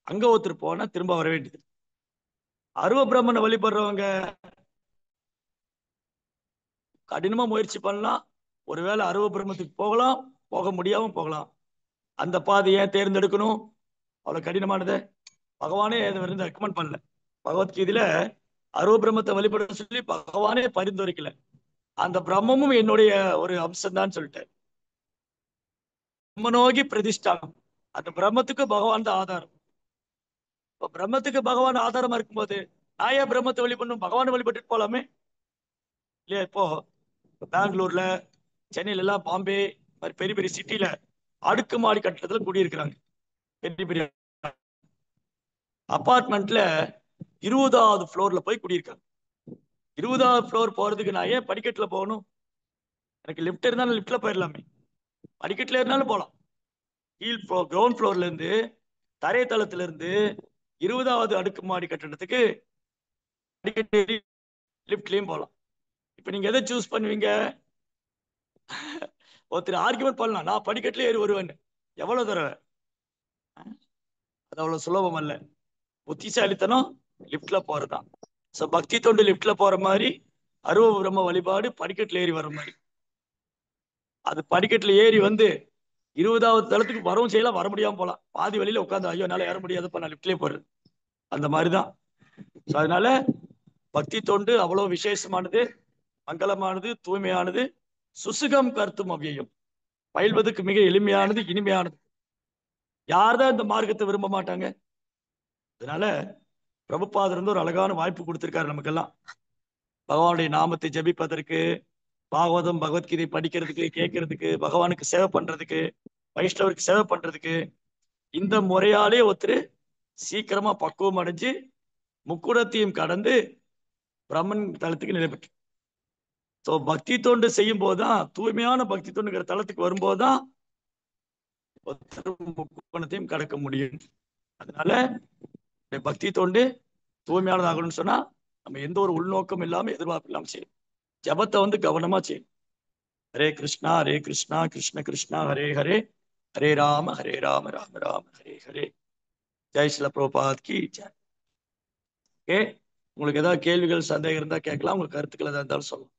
A: அங்க ஒருத்தர் போனா திரும்ப வர வேண்டியது. அருவ பிரம்மனை வழிபடுறவங்க கடினமா முயற்சி பண்ணலாம், ஒருவேளை அருவ பிரம்மத்துக்கு போகலாம், போக முடியாம போகலாம். அந்த பாதையை தேர்ந்தெடுக்கணும், அவ்வளவு கடினமானது. பகவானே இருந்து ரெக்கமெண்ட் பண்ணல. பகவத்கீதையில அருவ பிரம்மத்தை வழிபட சொல்லி பகவானே பரிந்துரைக்கல. அந்த பிரம்மமும் என்னுடைய ஒரு அம்சம் தான் சொல்லிட்டேன். பிரம்மனோகி பிரதிஷ்டானம். அந்த பிரம்மத்துக்கு பகவான் தான் ஆதாரம். இப்போ பிரம்மத்துக்கு பகவான் ஆதாரமா இருக்கும்போது நான் ஏன் பிரம்மத்தை வழிபடணும்? பகவானை வழிபட்டு போலாமே இல்லையா? இப்போ பெங்களூர்ல, சென்னையில எல்லாம், பாம்பே மாதிரி பெரிய பெரிய சிட்டில அடுக்குமாடி கட்டடத்துல குடியிருக்கிறாங்க. பெரிய பெரிய அபார்ட்மெண்ட்ல 20வது ஃப்ளோர்ல போய் குடியிருக்காங்க. 20வது ஃப்ளோர் போறதுக்கு நான் ஏன் படிக்கட்டுல போகணும்? எனக்கு லிஃப்ட் இருந்தாலும் லிஃப்ட்ல போயிடலாமே, படிக்கட்டுல இருந்தாலும் போகலாம். கீழ் ஃப்ளோர் கிரவுண்ட் ஃப்ளோர்ல இருந்து தரைத்தளத்துல இருந்து 20வது அடுக்குமாடி கட்டடத்துக்கு படிக்கட்டு ஏறி லிஃப்ட்லயும் போகலாம். இப்ப நீங்க எதை சூஸ் பண்ணுவீங்க? ஒருத்தர் ஆர்குமெண்ட் பண்ணலாம், நான் படிக்கட்டுல ஏறி வருவேன்னு. எவ்வளவு தடவை? அது அவ்வளவு சுலபம் அல்ல. புத்திசாலித்தனம் லிஃப்ட்ல போறதுதான். சோ பக்தி தொண்டு லிஃப்ட்ல போற மாதிரி, அருவ பிரம்ம வழிபாடு படிக்கட்டுல ஏறி வர மாதிரி. அது படிக்கட்டுல ஏறி வந்து 20வது தளத்துக்கு வரவும் செய்யலாம், வர முடியாம போலாம். பாதி வழியில உட்காந்து ஐயோ என்னால ஏற முடியாதப்ப நான் லிஃப்ட்லயே போறது, அந்த மாதிரிதான். ஸோ அதனால பக்தி தொண்டு அவ்வளவு விசேஷமானது, மங்களமானது, தூய்மையானது. சுசுகம் கருத்தும் அவ்வியம், பயில்வதற்கு மிக எளிமையானது, இனிமையானது. யார்தான் இந்த மார்க்கத்தை விரும்ப மாட்டாங்க? அதனால பிரபுபாதர் இருந்து ஒரு அழகான வாய்ப்பு கொடுத்திருக்காரு நமக்கெல்லாம், பகவானுடைய நாமத்தை ஜபிப்பதற்கு, பாகவதம் பகவத்கீதை படிக்கிறதுக்கு, கேட்கறதுக்கு, பகவானுக்கு சேவை பண்றதுக்கு, வைஷ்ணவருக்கு சேவை பண்றதுக்கு. இந்த முறையாலே ஒருத்தர் சீக்கிரமா பக்குவம் அடைஞ்சு முக்குடத்தையும் கடந்து பிரம்மன் தளத்துக்கு நிலை பெற்று. ஸோ பக்தி தொண்டு செய்யும் போதுதான், தூய்மையான பக்தி தொண்டுங்கிற தளத்துக்கு வரும்போதுதான் முக்குணத்தையும் கடக்க முடியும். அதனால பக்தி தொண்டு தூய்மையானதாகணும்னு சொன்னா நம்ம எந்த ஒரு உள்நோக்கம் இல்லாம, எதிர்பார்ப்பு இல்லாம செய்யணும். ஜபத்தை வந்து கவனமா செய்யணும். ஹரே கிருஷ்ணா கிருஷ்ண கிருஷ்ணா ஹரே ஹரே, ஹரே ராம ராம ராம ஹரே ஹரே. ஜெய் ஸ்ரீல பிரபுபாத் கி ஜெய். ஓகே, உங்களுக்கு ஏதாவது கேள்விகள் சந்தேகம் இருந்தா கேட்கலாம், உங்க கருத்துக்கள் ஏதாவது இருந்தாலும் சொல்லலாம்.